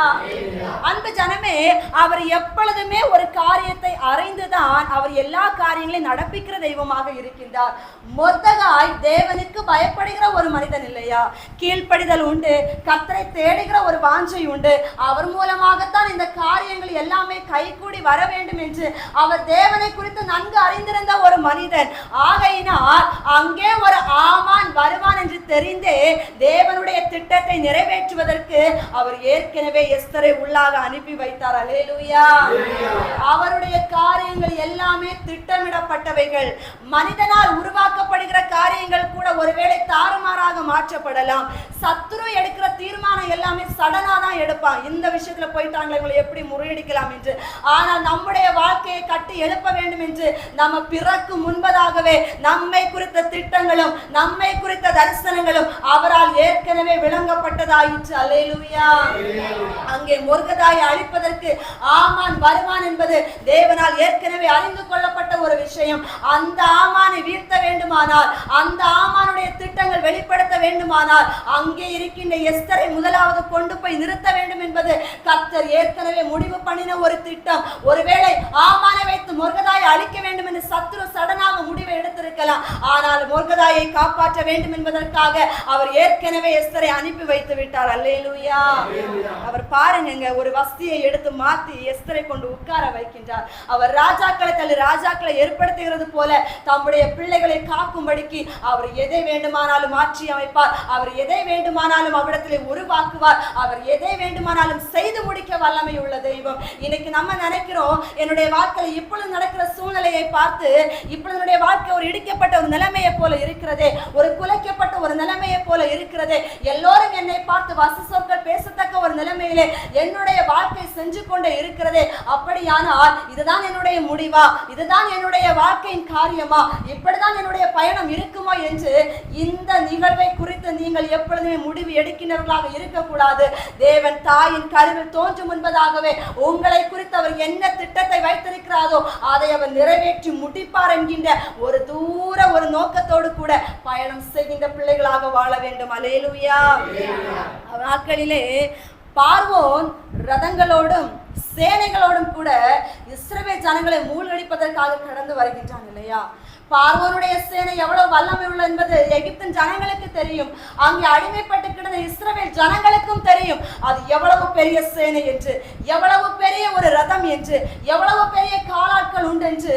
அன்பு ஜனமே, அவர் எப்பொழுதுமே ஒரு காரியத்தை அறிந்துதான் அவர் எல்லா காரியங்களையும் நடப்பிக்கிற தெய்வமாக இருக்கிறார். இருக்கின்றார். மொர்தெகாய் தேவனுக்கு பயப்படுகிற ஒரு மனிதன் இல்லையா? கீழ்ப்படிதல் உண்டு, கர்த்தரை தேடுகிற ஒரு வாஞ்சை உண்டு. அவர் மூலமாகத்தான் இந்த காரியங்கள் எல்லாமே கைகூடி வர வேண்டும் என்று அவர் தேவனை குறித்து நன்கு அறிந்திருந்த ஒரு மனிதன். ஆகையினால் அங்கே ஒரு ஆமான் வருவான் என்று தெரிந்தே தேவனுடைய திட்டத்தை நிறைவேற்றுவதற்கு அவர் ஏற்கனவே எஸ்தரை உள்ளாக அனுப்பி வைத்தார். அல்லேலூயா. அவருடைய காரியங்கள் எல்லாமே திட்டமிடப்பட்டவைகள். மனிதனால் உருவாக்கப்படுகிற காரியங்கள் கூட ஒருவேளை தாறுமாறாக மாற்றப்படலாம். சத்துரு எடுக்கிற தீர்மானம் எல்லாமே சடனா தான் எடுப்பான். இந்த விஷயத்துல போயிட்டாங்களே, இவங்களை எப்படி முறியடிக்கலாம் என்று. ஆனால் நம்முடைய வாழ்க்கையை கட்டி எழுப்ப வேண்டும் என்று நம்ம பிறக்கு முன்பதாகவே நம்மை குறித்த திட்டங்களும் நம்மை குறித்த தரிசனங்களும் அவரால் ஏற்கனவே விளங்கப்பட்டதாயிற்று. அல்லேலூயா. அங்கே மொர்தெகாயை அழிப்பதற்கு ஆமான் வருவான் என்பது தேவனால் ஏற்கனவே அறிந்து கொள்ளப்பட்ட ஒரு விஷயம். அந்த ஆமானை வீழ்த்த வேண்டுமானால், அந்த ஆமானுடைய திட்டங்கள் வெளிப்படுத்த வேண்டுமானால் அங்கே இருக்கின்ற எஸ்தரை முதலாவது கொண்டு போய் நிறுத்த வேண்டும் என்பது கர்த்தர் ஏற்கனவே முடிவு பண்ணின ஒரு திட்டம். ஒருவேளை ஆமானை வைத்து மொர்தெகாயை அழிக்க வேண்டும் என்று சத்துரு சடனாக முடிவை எடுத்திருக்கலாம். ஆனால் மொர்தெகாயை காப்பாற்ற வேண்டும் என்பதற்காக அவர் ஏற்கனவே எஸ்தரை அனுப்பி வைத்து விட்டார். அல்லேலூயா. அவர் பாருங்க, ஒரு வஸ்தியை எடுத்து மாத்தி எஸ்தரை கொண்டு உட்கார வைக்கின்றார். அவர் ராஜாக்களை தள்ளி ராஜாக்களை ஏற்படுத்துகிறது போல தம்முடைய பிள்ளைகளை காக்கும்படிக்கு அவர் எதை வேண்டுமானாலும் மாற்றி அமைப்பார். அவர் எதை வேண்டுமானாலும் அவ்விடத்திலே உருவாக்குவார். அவர் எதை வேண்டுமானாலும் செய்து முடிக்க வல்லமை உள்ள தெய்வம். இன்னைக்கு நம்ம நினைக்கிறோம், என்னுடைய வாழ்க்கையில் இப்பொழுது நடக்கிற சூழ்நிலையை பார்த்து இப்பொழுது என்னுடைய வாழ்க்கை ஒரு இடிக்கப்பட்ட ஒரு நிலைமையை போல இருக்கிறதே, ஒரு குலைக்கப்பட்ட ஒரு நிலைமையை போல இருக்கிறதே, எல்லோரும் என்னை பார்த்து வச சொற்கள் பேசத்தக்க ஒரு நிலைமையிலே என்னுடைய வாழ்க்கை சென்று கொண்டே இருக்கிறதே. அப்படியானால் இதுதான் என்னுடைய முடிவா? இதுதான் என்னுடைய வாழ்க்கையின் காரியமா? இப்படிதான் என்னுடைய பயணம் இருக்குமா என்று இந்த நிகழ்வை குறித்து நீங்கள் எப்பொழுதுமே முடிவு எடுக்கின்றவர்களாக இருக்கக்கூடாது. தேவன் தாயின் கருவில் தோன்றும் முன்பதாகவே உங்களை குறித்து அவர் என்ன திட்டத்தை வைத்திருக்கிறாரோ அதை அவர் நிறைவேற்றி முடிப்பார் என்கின்ற ஒரு தூர ஒரு நோக்கத்தோடு கூட பயணம் செய்கின்ற பிள்ளைகளாக வாழ வேண்டும். அல்லேலூயா. நாட்களிலே பார்வோன் ரதங்களோடும் சேனைகளோடும் கூட இஸ்ரவேல் ஜனங்களை மூழ்கடிப்பதற்காக கடந்து வருகின்றான் இல்லையா? பார்வோனுடைய சேனை எவ்வளவு வல்லமை உள்ள என்பது எகிப்தின் ஜனங்களுக்கு தெரியும். அங்கே அடிமைப்பட்டு கிடந்த இஸ்ரவேல் ஜனங்களுக்கும் தெரியும் அது எவ்வளவு பெரிய சேனை என்று, எவ்வளவு பெரிய ஒரு ரதம் என்று, எவ்வளவு பெரிய காலாட்கள் உண்டு என்று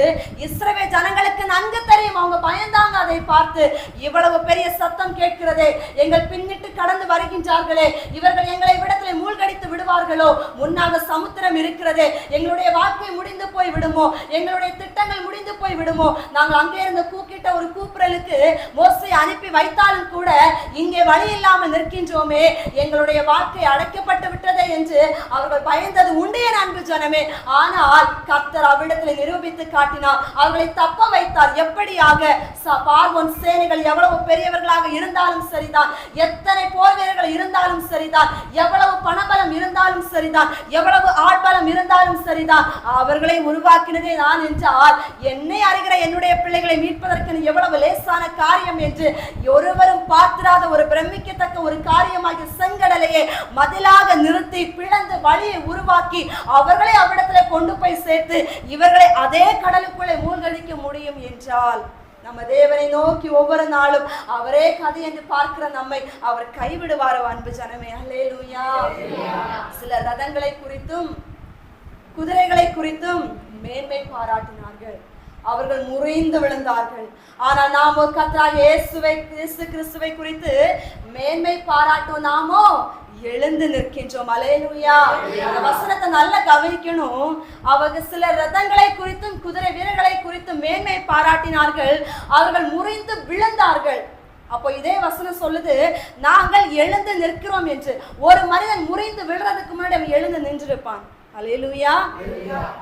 இஸ்ரவேல் ஜனங்களுக்கு நன்கு தெரியும். அவங்க பயந்தாங்க அதை பார்த்து. இவ்வளவு பெரிய சத்தம் கேட்கிறதே, எங்கள் பின்னிட்டு கடந்து வருகின்றார்களே, இவர்கள் எங்களை விடத்திலே மூழ்கடித்து விடுவார்களோ, முன்னாக சமுத்திரம் இருக்கிறதே, எங்களுடைய வாழ்க்கை முடிந்து போய் விடுமோ, எங்களுடைய திட்டங்கள் முடிந்து போய் விடுமோ, நாங்கள் அங்கே இருந்த கூப்பிட்ட ஒரு கூப்பிடலுக்கு மோசே அனுப்பி வைத்தாலும் கூட இங்கே வழி இல்லாமல் நிற்கின்றோமே, எங்களுடைய வாழ்க்கை அடைக்கப்பட்டு விட்டதே என்று அவர்கள் பயந்தது உண்டு என் அன்பு ஜனமே. ஆனால் கர்த்தர் அவ்விடத்தில் நிரூபித்து காட்டினார், அவர்களை தப்ப வைத்தார். எப்படியாக? பார்வோன் சேனைகள் எவ்வளவு பெரியவர்களாக இருந்தாலும் சரிதான், எத்தனை போர் வீரர்கள் இருந்தாலும் சரிதான், எவ்வளவு பணபலம் இருந்தாலும் சரிதான், எவ்வளவு ஆட்பலம் இருந்தாலும் சரிதான், அவர்களை உருவாக்கினதே நான் என்றால் என்னை அறிகிற என்னுடைய பிள்ளைகளை மீட்பதற்கு எவ்வளவு லேசான காரியம் என்று ஒருவரும் பார்த்திராத ஒரு பிரமிக்கத்தக்க ஒரு காரியமாக செங்கடலையே மதிலாக நிறுத்தி பிளந்து வழியை உருவாக்கி அவர்களை அவ்விடத்தில் கொண்டு போய் சேர்த்து இவர்களை அதே கடலுக்குள்ளே மூழ்கடிக்க முடியும் என்றால் நம்ம தேவனை நோக்கி ஒவ்வொரு நாளும் அவரே கதை என்று பார்க்கிற நம்மை அவர் கைவிடுவாரோ அன்பு ஜனமே? அல்லேலூயா. சில ரதங்களை குறித்தும் குதிரைகளை குறித்தும் மேன்மை பாராட்டினார்கள், அவர்கள் முறிந்து விழுந்தார்கள். ஆனால் நாமோ கர்த்தராகிய இயேசு கிறிஸ்துவை குறித்து மேன்மை பாராட்டும் நாமோ எழுந்து நிற்கின்றோம். அல்லேலூயா. இந்த வசனத்தை நல்லா கவனிக்கணும். அவங்க சில ரதங்களை குறித்தும் குதிரை வீரர்களை குறித்தும் மேன்மை பாராட்டினார்கள், அவர்கள் முறிந்து விழுந்தார்கள். அப்போ இதே வசனம் சொல்லுது நாங்கள் எழுந்து நிற்கிறோம் என்று. ஒரு மனிதன் முறிந்து விழுறதுக்கு முன்னாடி அவன் எழுந்து நின்றிருப்பான். அல்லேலூயா.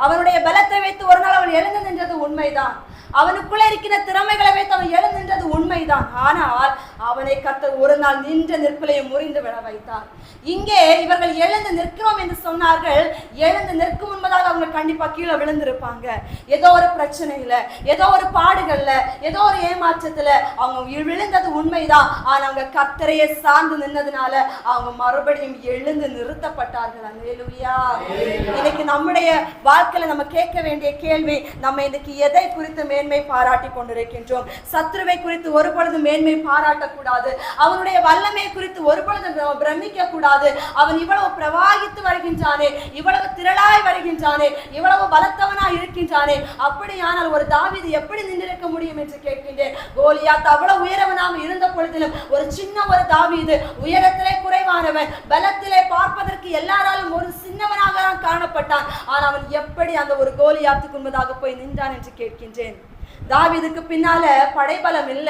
அவனுடைய பலத்தை வைத்து ஒரு நாள் அவன் எழுந்து நின்றது உண்மைதான், அவனுக்குள்ள இருக்கிற திறமைகளை வைத்து அவன் எழுந்து நின்றது உண்மைதான். ஆனால் அவனை கர்த்தர் ஒரு நாள் நின்ற நிற்பிலையை முறிந்து விட வைத்தார். இங்கே இவர்கள் எழுந்து நிற்கிறோம் என்று சொன்னார்கள். எழுந்து நிற்கும் முன்பதாக அவங்க கண்டிப்பா கீழே விழுந்திருப்பாங்க. ஏதோ ஒரு பிரச்சனையில, ஏதோ ஒரு பாடுகள்ல, ஏதோ ஒரு ஏமாற்றத்துல அவங்க விழுந்தது உண்மைதான். ஆனா அவங்க கர்த்தரையே சார்ந்து நின்னதுனால அவங்க மறுபடியும் எழுந்து நிறுத்தப்பட்டார்கள். அல்லேலூயா. இன்னைக்கு நம்முடைய வாழ்க்கையில நம்ம கேட்க வேண்டிய கேள்வி, நம்ம இன்னைக்கு எதை குறித்து மேன்மை பாராட்டி கொண்டிருக்கின்றோம். சத்ருவை குறித்து ஒரு பொழுது மேன்மை பாராட்டக்கூடாது. அவனுடைய வல்லமை குறித்து ஒரு பொழுது பிரமிக்க கூடாது. அவன் இவ்வளவு பிரவாகித்து வருகின்றானே, இவ்வளவு திரளாய் வருகின்றானே, இவ்வளவு பலத்தவனாய் இருக்கின்றானே, அப்படியானால் ஒரு தாவீது எப்படி நின்றிருக்க முடியும் என்று கேட்கின்றேன். கோலியாத் அவ்வளவு உயரவனாக இருந்த பொழுதிலும் ஒரு சின்ன ஒரு தாவீது, உயரத்திலே குறைவானவன், பலத்திலே பார்ப்பதற்கு எல்லாராலும் ஒரு சின்னவனாக தான் காணப்பட்டான். ஆனால் அவன் எப்படி அந்த ஒரு கோலியாத்துக்கு முன்பதாக போய் நின்றான் என்று கேட்கின்றேன். தாவீதுக்கு பின்னால படைபலம் இல்ல,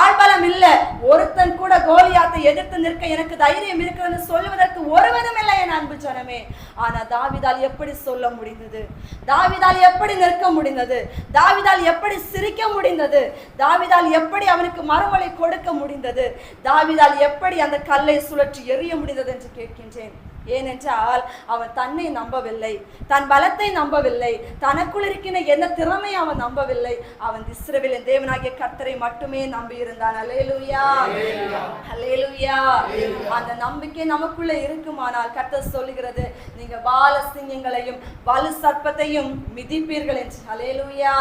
ஆள்பலம் இல்ல. ஒருத்தன் கூட கோலியாத்தை எதிர்த்து நிற்க எனக்கு தைரியம் இருக்கிறது சொல்லுவதற்கு ஒருவரும் இல்லை என் அன்பு ஜனமே. ஆனா தாவீதால் எப்படி சொல்ல முடிந்தது? தாவீதால் எப்படி நிற்க முடிந்தது? தாவீதால் எப்படி சிரிக்க முடிந்தது? தாவீதால் எப்படி அவனுக்கு மறுமொழி கொடுக்க முடிந்தது? தாவீதால் எப்படி அந்த கல்லை சுழற்றி எறிய முடிந்தது என்று கேட்கின்றேன். ஏனென்றால் அவன் தன்னை நம்பவில்லை, தன் பலத்தை நம்பவில்லை, தனக்குள் இருக்கின்ற என்ன திறமை அவன் நம்பவில்லை. அவன் இஸ்ரவேலின் தேவனாகிய கர்த்தரை மட்டுமே நம்பி இருந்தான். அல்லேலூயா, அல்லேலூயா. அந்த நம்பிக்கை நமக்குள்ள இருக்குமானால் கர்த்தர் சொல்லுகிறது, நீங்க பால சிங்கங்களையும் வலு சர்ப்பத்தையும் மிதிப்பீர்கள் என்று. அல்லேலூயா.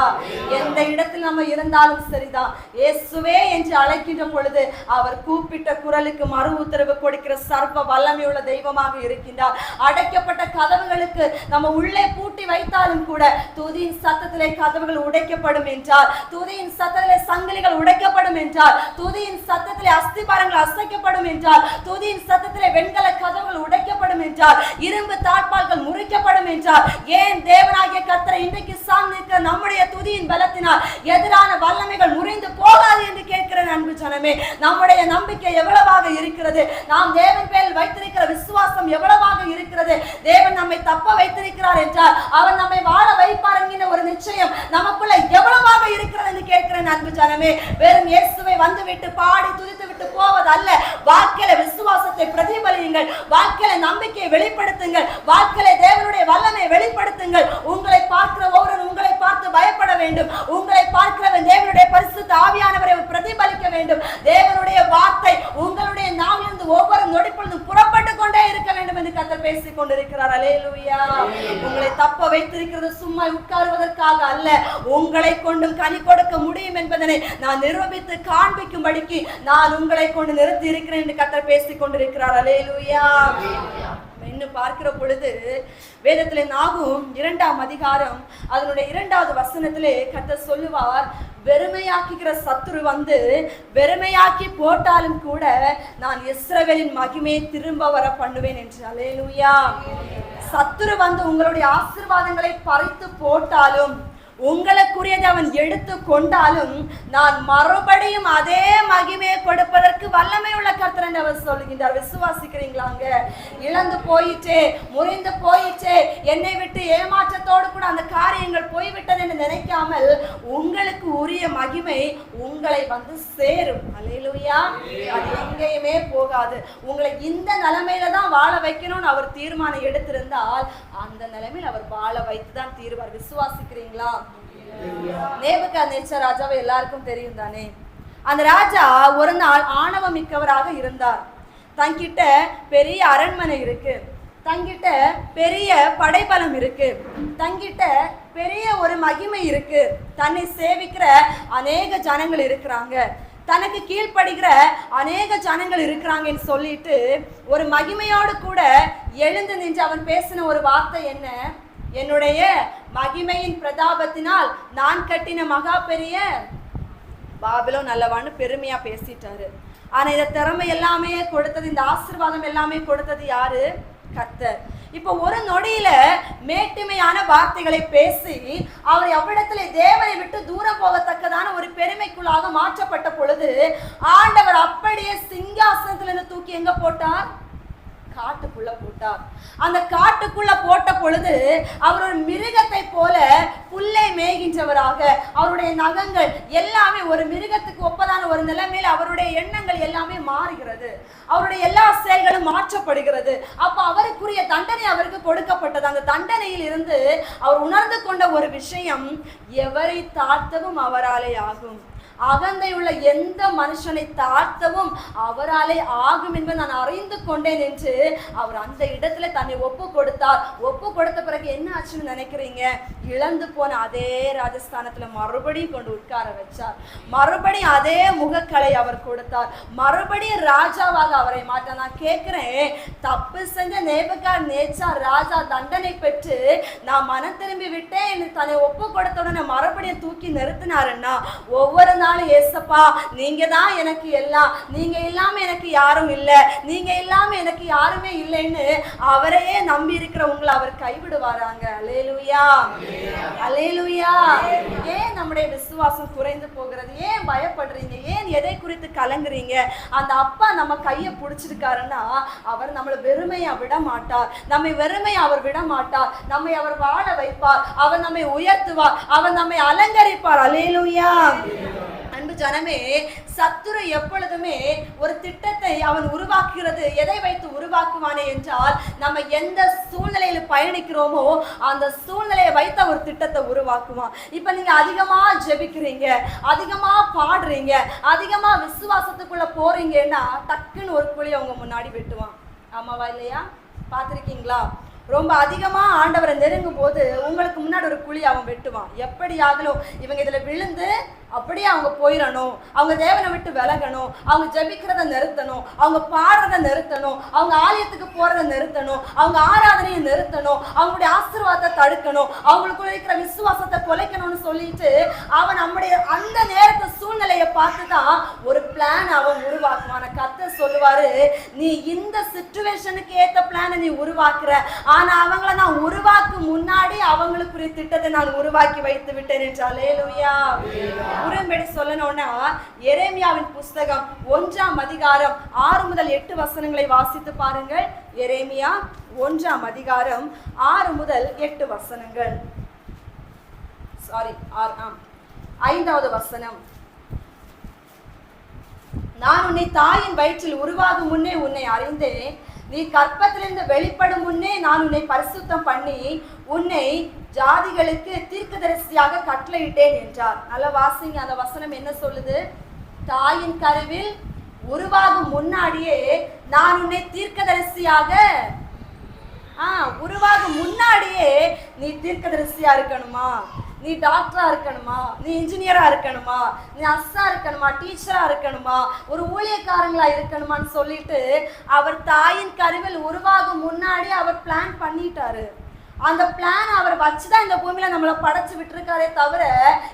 எந்த இடத்தில் நம்ம இருந்தாலும் சரிதான், இயேசுவே என்று அழைக்கின்ற பொழுது அவர் கூப்பிட்ட குரலுக்கு மறு உத்தரவு கொடுக்கிற சர்வ வல்லமையுள்ள தெய்வமாக இருக்கின்றார். அடைக்கப்பட்ட கதவுகளுக்கு நம்ம உள்ளே பூட்டி வைத்தாலும் கூட துதியின் சத்தத்திலே கதவுகள் உடைக்கப்படும் என்றால், துதியின் சத்தத்திலே சங்கிலிகள் உடைக்கப்படும் என்றால், துதியின் சத்தத்திலே அஸ்திபாரங்கள் அசைக்கப்படும் என்றால், துதியின் சத்தத்திலே வெண்கல கதவுகள் உடைக்கப்படும் என்றால், இரும்பு தாழ்பால்கள் முறிக்கப்படும் என்றால், ஏன் தேவனாகிய கர்த்தரை இன்றைக்கு சார்ந்திருக்கிற நம்முடைய துதியின் பலத்தினால் எதிரான வல்லமைகள் முறிந்து போகாது என்று கேட்கிற அன்பு ஜனமே, நம்முடைய நம்பிக்கை எவ்வளவாக இருக்கிறது? நாம் தேவன் பேரில் வைத்திருக்கிற விசுவாசம் எவ்வளவாக இருக்கிறது? தேவன் நம்மை தப்ப வைத்திருக்கிறார் என்றால் அவர் நம்மை வாழ வைப்பார் என்கிற ஒரு நிச்சயம் நமக்குள்ள எவ்வளவாக இருக்கிறது என்று கேட்கிறேன் அன்பு ஜனமே. வெறும் இயேசுவை வந்துவிட்டு பாடி துதித்து விட்டு போவது அல்ல. வாழ்க்கையில விசுவாசத்தை பிரதிபலியுங்கள், வாழ்க்கையில நம்பிக்கையை வெளிப்படுத்துங்கள், வாழ்க்கையில தேவனுடைய வல்லமை வெளிப்படுத்துங்கள். உங்களை பார்க்கிற ஒவ்வொரு உங்களை பார்த்து பயப்பட வேண்டும். உங்களை பார்க்கிறவன் தேவனுடைய பரிசுத்த ஆவியானவரை பிரதிபலிக்க வேண்டும். தேவனுடைய வார்த்தை உங்களுடைய நாவிலிருந்து ஒவ்வொரு நொடிப்பொழுதும் புறப்பட்டு கொண்டே இருக்க வேண்டும் என்று கர்த்தர் பேசிக் கொண்டிருக்கிறார். அல்லேலூயா. உங்களை தப்ப வைத்திருக்கிறது சும்மா உட்காருவதற்காக அல்ல, உங்களை கொண்டும் கனி கொடுக்க முடியும் என்பதனை நான் நிரூபித்து காண்பிக்கும்படிக்கு நான் உங்களை கொண்டு நிறுத்தி இருக்கிறேன் என்று கர்த்தர் பேசிக் கொண்டிருக்கிறார். அல்லேலூயா. இன்னும் பார்க்கிற பொழுது வேதத்திலே நாகும் 2ஆம் அதிகாரம் அதனுடைய 2வது வசனத்திலே கர்த்தர் சொல்லுவார், வெறுமையாக்குகிற சத்துரு வந்து வெறுமையாக்கி போட்டாலும் கூட நான் இஸ்ரவேலின் மகிமையை திரும்ப வர பண்ணுவேன் என்று. அல்லேலூயா. சத்துரு வந்து உங்களுடைய ஆசீர்வாதங்களை பறித்து போட்டாலும், உங்களுக்குரியதை அவன் எடுத்து கொண்டாலும், நான் மறுபடியும் அதே மகிமையை கொடுப்பதற்கு வல்லமை உள்ள கர்த்தர் என்று அவர் சொல்லுகின்றார். விசுவாசிக்கிறீங்களாங்க? இழந்து போயிற்றே, முறிந்து போயிற்றே, என்னை விட்டு ஏமாற்றத்தோடு கூட அந்த காரியங்கள் போய்விட்டது என்று நினைக்காமல் உங்களுக்கு உரிய மகிமை உங்களை வந்து சேரும். அல்லேலூயா. அது எங்கேயுமே போகாது. உங்களை இந்த நிலைமையில தான் வாழ வைக்கணும்னு அவர் தீர்மானம் எடுத்திருந்தால் அந்த நிலைமையில் அவர் வாழ வைத்துதான் தீர்வார். விசுவாசிக்கிறீங்களா? நேபுகாத்நேச்சர் ராஜாவை எல்லாருக்கும் தெரியும் தானே. அந்த ராஜா ஒரு நாள் ஆணவம் மிக்கவராக இருந்தார். தங்கிட்ட பெரிய அரண்மனை இருக்கு, தங்கிட்ட பெரிய படைபலம் இருக்கு, தங்கிட்ட பெரிய ஒரு மகிமை இருக்கு, தன்னை சேவிக்கிற அநேக ஜனங்கள் இருக்கிறாங்க, தனக்கு கீழ்ப்படுகிற அநேக ஜனங்கள் இருக்கிறாங்கன்னு சொல்லிட்டு ஒரு மகிமையோடு கூட எழுந்து நின்று அவன் பேசின ஒரு வார்த்தை என்ன? என்னுடைய மகிமையின் பிரதாபத்தினால் நான் கட்டின மகா பெரிய பாபிலோன் நல்லவான்னு பெருமையா பேசிட்டாரு. ஆனா இந்த திறமை எல்லாமே கொடுத்தது, இந்த ஆசீர்வாதம் எல்லாமே கொடுத்தது யாரு? கர்த்தர். இப்போ ஒரு நொடியில மேட்டிமையான வார்த்தைகளை பேசி அவர் எவ்விடத்திலே தேவனை விட்டு தூரம் போகத்தக்கதான ஒரு பெருமைக்குள்ளாக மாற்றப்பட்ட பொழுது ஆண்டவர் அப்படியே சிங்காசனத்திலிருந்து தூக்கி எங்க போட்டார்? காட்டுக்குள்ள போட்டார். அந்த காட்டுக்குள்ள போட்ட பொழுது அவர் ஒரு மிருகத்தை போல புல்லை மேய்கின்றவராக, அவருடைய நகங்கள் எல்லாமே ஒரு மிருகத்துக்கு ஒப்பதான ஒரு நிலைமையில அவருடைய எண்ணங்கள் எல்லாமே மாறுகிறது, அவருடைய எல்லா செயல்களும் மாற்றப்படுகிறது. அப்ப அவருக்குரிய தண்டனை அவருக்கு கொடுக்கப்பட்டது. அந்த தண்டனையில் இருந்து அவர் உணர்ந்து கொண்ட ஒரு விஷயம், எவரை தாழ்த்தவும் அவராலே ஆகும், அகந்தை உள்ள எந்த மனுஷனை தாழ்த்தவும் அவராலே ஆகும் என்பதை நான் அறிந்து கொண்டேன் என்று அவர் அந்த இடத்துல தன்னை ஒப்பு கொடுத்தார். ஒப்பு கொடுத்த பிறகு என்ன ஆச்சுன்னு நினைக்கிறீங்க? இழந்து போன அதே ராஜஸ்தானத்துல மறுபடியும் கொண்டு உட்கார வச்சார். மறுபடியும் அதே முகக்கலை அவர் கொடுத்தார். மறுபடியும் ராஜாவாக அவரை மாற்ற. நான் கேட்கிறேன், தப்பு செஞ்ச நேபுகாத்நேச்சார் ராஜா தண்டனை பெற்று நான் மனம் திரும்பி விட்டேன் தன்னை ஒப்பு கொடுத்த உடனே மறுபடியும் தூக்கி நிறுத்தினாருன்னா, ஒவ்வொரு நாளும் ஏசப்பா நீங்க தான் எனக்கு எல்லாம், நீங்க இல்லாம எனக்கு யாரும் இல்லை, நீங்க இல்லாம எனக்கு யாருமே இல்லைன்னு அவரையே நம்பி இருக்கிற உங்களை அவர் கைவிடுவாராங்க. அல்லேலூயா, அல்லேலூயா. ஏன் நம்முடைய விசுவாசம் குறைந்து போகிறது? ஏன் பயப்படுறீங்க? ஏன் எதை குறித்து கலங்குறீங்க? அந்த அப்பா நம்ம கையை பிடிச்சிருக்காருன்னா அவர் நம்மளை வெறுமையா விட மாட்டார். நம்மை வெறுமையா அவர் விட மாட்டார். நம்மை அவர் வாழ வைப்பார். அவர் நம்மை உயர்த்துவார். அவர் நம்மை அலங்கரிப்பார். அல்லேலூயா. அன்பு ஜனமே, சத்துரு எப்பொழுதுமே ஒரு திட்டத்தை அவன் உருவாக்குகிறது. எதை வைத்து உருவாக்குவானே என்றால், நம்ம எந்த சூழ்நிலையில பயணிக்கிறோமோ அந்த சூழ்நிலையை வைத்த ஒரு திட்டத்தை உருவாக்குவான். இப்ப நீங்க அதிகமா ஜெபிக்கிறீங்க, அதிகமா பாடுறீங்க, அதிகமா விசுவாசத்துக்குள்ள போறீங்கன்னா டக்குன்னு ஒரு குழி அவங்க முன்னாடி வெட்டுவான். ஆமாவா இல்லையா? பார்த்திருக்கீங்களா? ரொம்ப அதிகமா ஆண்டவரை நெருங்கும் போது உங்களுக்கு முன்னாடி ஒரு குழி அவன் வெட்டுவான். எப்படி ஆகலும் இவங்க இதுல விழுந்து அப்படியே அவங்க போயிடணும், அவங்க தேவனை விட்டு விலகணும், அவங்க ஜெபிக்கிறத நிறுத்தணும், அவங்க பாடுறத நிறுத்தணும், அவங்க ஆலயத்துக்கு போறதை நிறுத்தணும், அவங்க ஆராதனையை நிறுத்தணும், அவங்களுடைய ஆசீர்வாதத்தை தடுக்கணும், அவங்களுக்குள்ள இருக்கிற விசுவாசத்தை குலைக்கணும்னு சொல்லிட்டு அவன் நம்முடைய அந்த நேரத்தை சூழ்நிலையை பார்த்துதான் ஒரு பிளான் அவன் உருவாக்குவான். கர்த்தர் சொல்லுவாரு, நீ இந்த சிச்சுவேஷனுக்கு ஏத்த பிளானை நீ உருவாக்குற, ஆனா அவங்கள நான் உருவாக்கும் முன்னாடி அவங்களுக்குரிய திட்டத்தை நான் உருவாக்கி வைத்து விட்டேன் என்று. அல்லேலூயா. புறம்படி சொல்லணும்னா எரேமியாவின் புஸ்தகம் 1ஆம் அதிகாரம் 6 முதல் 8 வசனங்களை வாசித்து பாருங்கள். எரேமியா 1ஆம் அதிகாரம் 6 முதல் 8 வசனங்கள். 5வது வசனம். நான் உன்னை தாயின் வயிற்றில் உருவாகும் முன்னே உன்னை அறிந்தேன், நீ கற்பத்திலிருந்து வெளிப்படும் முன்னே நான் உன்னை பரிசுத்தம் பண்ணி உன்னை ஜாதிகளுக்கு தீர்க்கதரிசியாக கட்டளையிட்டேன் என்றார். நல்ல வாசிங்க, அந்த வசனம் என்ன சொல்லுது? தாயின் கருவில் உருவாகும் முன்னாடியே நான் உன்னை தீர்க்கதரிசியாக, உருவாகும் முன்னாடியே நீ தீர்க்கதரிசியா இருக்கணுமா? நீ டாக்டரா இருக்கணுமா? நீ இன்ஜினியரா இருக்கணுமா? நீ அஸ்ஸா இருக்கணுமா? டீச்சரா இருக்கணுமா? ஒரு ஊழியக்காரங்களா இருக்கணுமான்னு சொல்லிட்டு அவர் தாயின் கருவில் உருவாகும் முன்னாடி அவர் பிளான் பண்ணிட்டாரு. அந்த பிளான் அவர் வச்சுதான் இந்த பூமியில நம்மளை படைச்சு விட்டுருக்காரே தவிர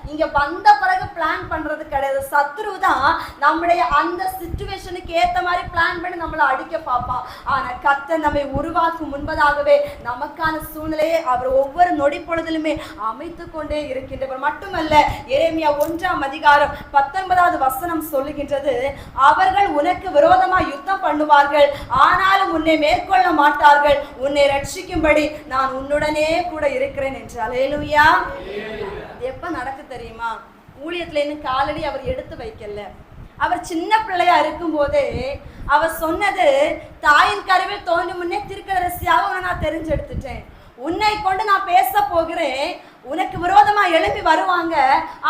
இங்க வந்த பிறகு பிளான் பண்றது கிடையாது. சத்ரு தான் நம்முடைய அந்த சிச்சுவேஷனுக்கு ஏத்த மாதிரி பிளான் பண்ணி நம்மளை அடிக்க பார்ப்பான். ஆனா கர்த்தர் நம்மை உருவாக்கும் முன்பதாகவே நமக்கான சூழ்நிலையை அவர் ஒவ்வொரு நொடி பொழுதிலுமே அமைத்து கொண்டே இருக்கின்றவர். மட்டுமல்ல, எரேமியா 1ஆம் அதிகாரம் 19வது வசனம் சொல்லுகின்றது, அவர்கள் உனக்கு விரோதமா யுத்தம் பண்ணுவார்கள், ஆனாலும் உன்னை மேற்கொள்ள மாட்டார்கள், உன்னை ரட்சிக்கும்படி நான் உன்னுடனே கூட இருக்கிறேன் என்று. அல்லேலூயா. எப்ப நடக்கு தெரியுமா? ஊழியத்துல இன்னும் காலடி அவர் எடுத்து வைக்கல. அவர் சின்ன பிள்ளையா இருக்கும் போதே அவர் சொன்னது, தாயின் கருவில் தோன்றும் முன்னே தீர்க்கதரிசியாக நான் தெரிஞ்செடுத்துட்டேன், உன்னை கொண்டு நான் பேச போகிறேன், உனக்கு விரோதமா எழுப்பி வருவாங்க,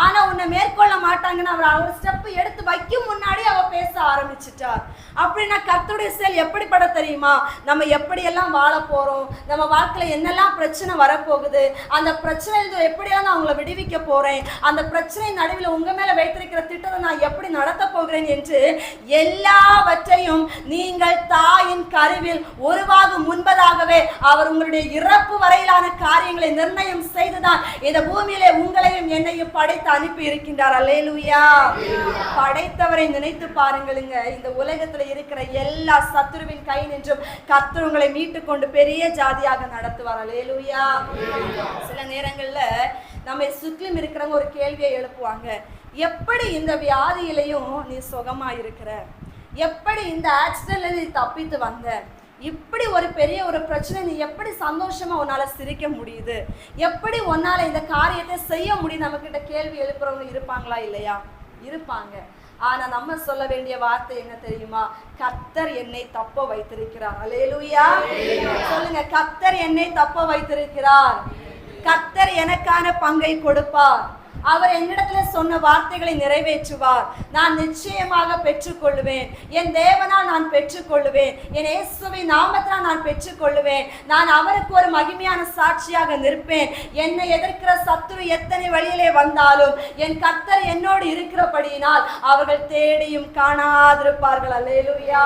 ஆனா உன்னை மேற்கொள்ள மாட்டாங்கன்னு அவர் ஸ்டெப் எடுத்து வைக்கும் முன்னாடி அவர் பேச ஆரம்பிச்சுட்டார். அப்படின்னா கர்த்தருடைய செயல் எப்படிப்பட தெரியுமா? நம்ம எப்படியெல்லாம் வாழ போறோம், நம்ம வாழ்க்கையில என்னெல்லாம் பிரச்சனை வரப்போகுது, அந்த பிரச்சனையிலிருந்து எப்படியெல்லாம் நான் உங்களை விடுவிக்க போறேன், அந்த பிரச்சனை நடுவில் உங்க மேல வைத்திருக்கிற திட்டத்தை நான் எப்படி நடத்த போகிறேன் என்று எல்லாவற்றையும் நீங்கள் தாயின் கருவில் உருவாகும் முன்பதாகவே அவர் உங்களுடைய இறப்பு வரையிலான காரியங்களை நிர்ணயம் செய்துதான் இந்த பூமியிலே உங்களையும் என்னையும் படைத்து அனுப்பி இருக்கின்றார். அல்லேலூயா. படைத்தவரை நினைத்து பாருங்களுங்க. இந்த உலகத்துல இருக்கிற எல்லா சத்துருவின் கை நின்றும் கர்த்தர் உங்களை மீட்டு கொண்டு பெரிய ஜாதியாக நடத்துவார். அல்லேலூயா. சில நேரங்கள்ல நம்ம சுற்றிலும் இருக்கிறவங்க ஒரு கேள்வியை எழுப்புவாங்க, எப்படி இந்த வியாதியிலையும் நீ சுகமா இருக்கிற, எப்படி இந்த ஆக்சிடென்ட்ல நீ தப்பித்து வந்த, இப்படி ஒரு பெரிய ஒரு பிரச்சனை நீ எப்படி சந்தோஷமா உன்னால சிரிக்க முடியுது, எப்படி உன்னால இந்த காரியத்தை செய்ய முடியும், நம்ம கிட்ட கேள்வி எழுப்புறவங்க இருப்பாங்களா? இல்லையா? இருப்பாங்க. ஆனா நம்ம சொல்ல வேண்டிய வார்த்தை என்ன தெரியுமா? கர்த்தர் என்னை தப்ப வைத்திருக்கிறார். அல்லேலூயா. சொல்லுங்க, கர்த்தர் என்னை தப்ப வைத்திருக்கிறார், கர்த்தர் எனக்கான பங்கை கொடுப்பார். அவர் என்னிடத்துல சொன்ன வார்த்தைகளை நிறைவேற்றுவார். நான் நிச்சயமாக பெற்றுக்கொள்ளுவேன். என் தேவனால் நான் பெற்றுக்கொள்ளுவேன். என் இயேசுவின் நாமத்தினால் நான் பெற்றுக்கொள்ளுவேன். நான் அவருக்கு ஒரு மகிமையான சாட்சியாக நிற்பேன். என்னை எதிர்க்கிற சத்துரு எத்தனை வழியிலே வந்தாலும் என் கர்த்தர் என்னோடு இருக்கிறபடியினால் அவர்கள் தேடியும் காணாதிருப்பார்கள். அல்லேலூயா.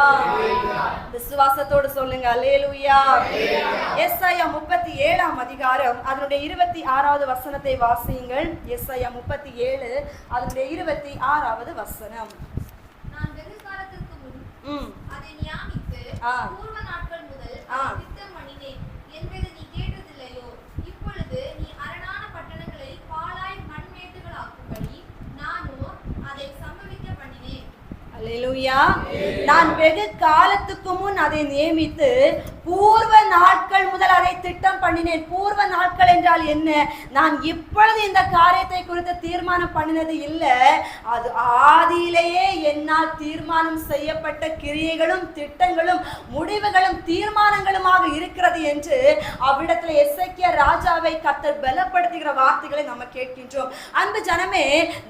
விசுவாசத்தோடு சொல்லுங்க அல்லேலூயா. எஸ்ஐயா 37ஆம் அதிகாரம் அதனுடைய 26வது வசனத்தை வாசியுங்கள். எஸ்ஐயா 37 அதனுடைய 26வது வசனம். நான் வெகு காலத்திற்கு முன் அதை நியாமித்து பூர்வ நாட்கள் முதல் திட்டம் பண்ணினேன் என்பதை நீ கேட்டதில்லையோ? இப்பொழுது நீ அரணான பட்டணங்களை பாழாய் மண்மேட்டுகளாக்கும்படி நானோ அதை சம்பவிக்க பண்ணினேன். அல்லேலூயா. நான் வெகு காலத்துக்கு முன் அதை நியமித்து பூர்வ நாட்கள் முதல் அதை திட்டம் பண்ணினேன். பூர்வ நாட்கள் என்றால் என்ன? நான் இப்பொழுது இந்த காரியத்தை குறித்து தீர்மானம் பண்ணினது இல்லை. அது ஆதியிலேயே என்னால் தீர்மானம் செய்யப்பட்ட கிரியைகளும் திட்டங்களும் முடிவுகளும் தீர்மானங்களுமாக இருக்கிறது என்று அவ்விடத்தில் எசேக்கியா ராஜாவை கர்த்தர் பலப்படுத்துகிற வார்த்தைகளை நம்ம கேட்கின்றோம். அன்பு ஜனமே,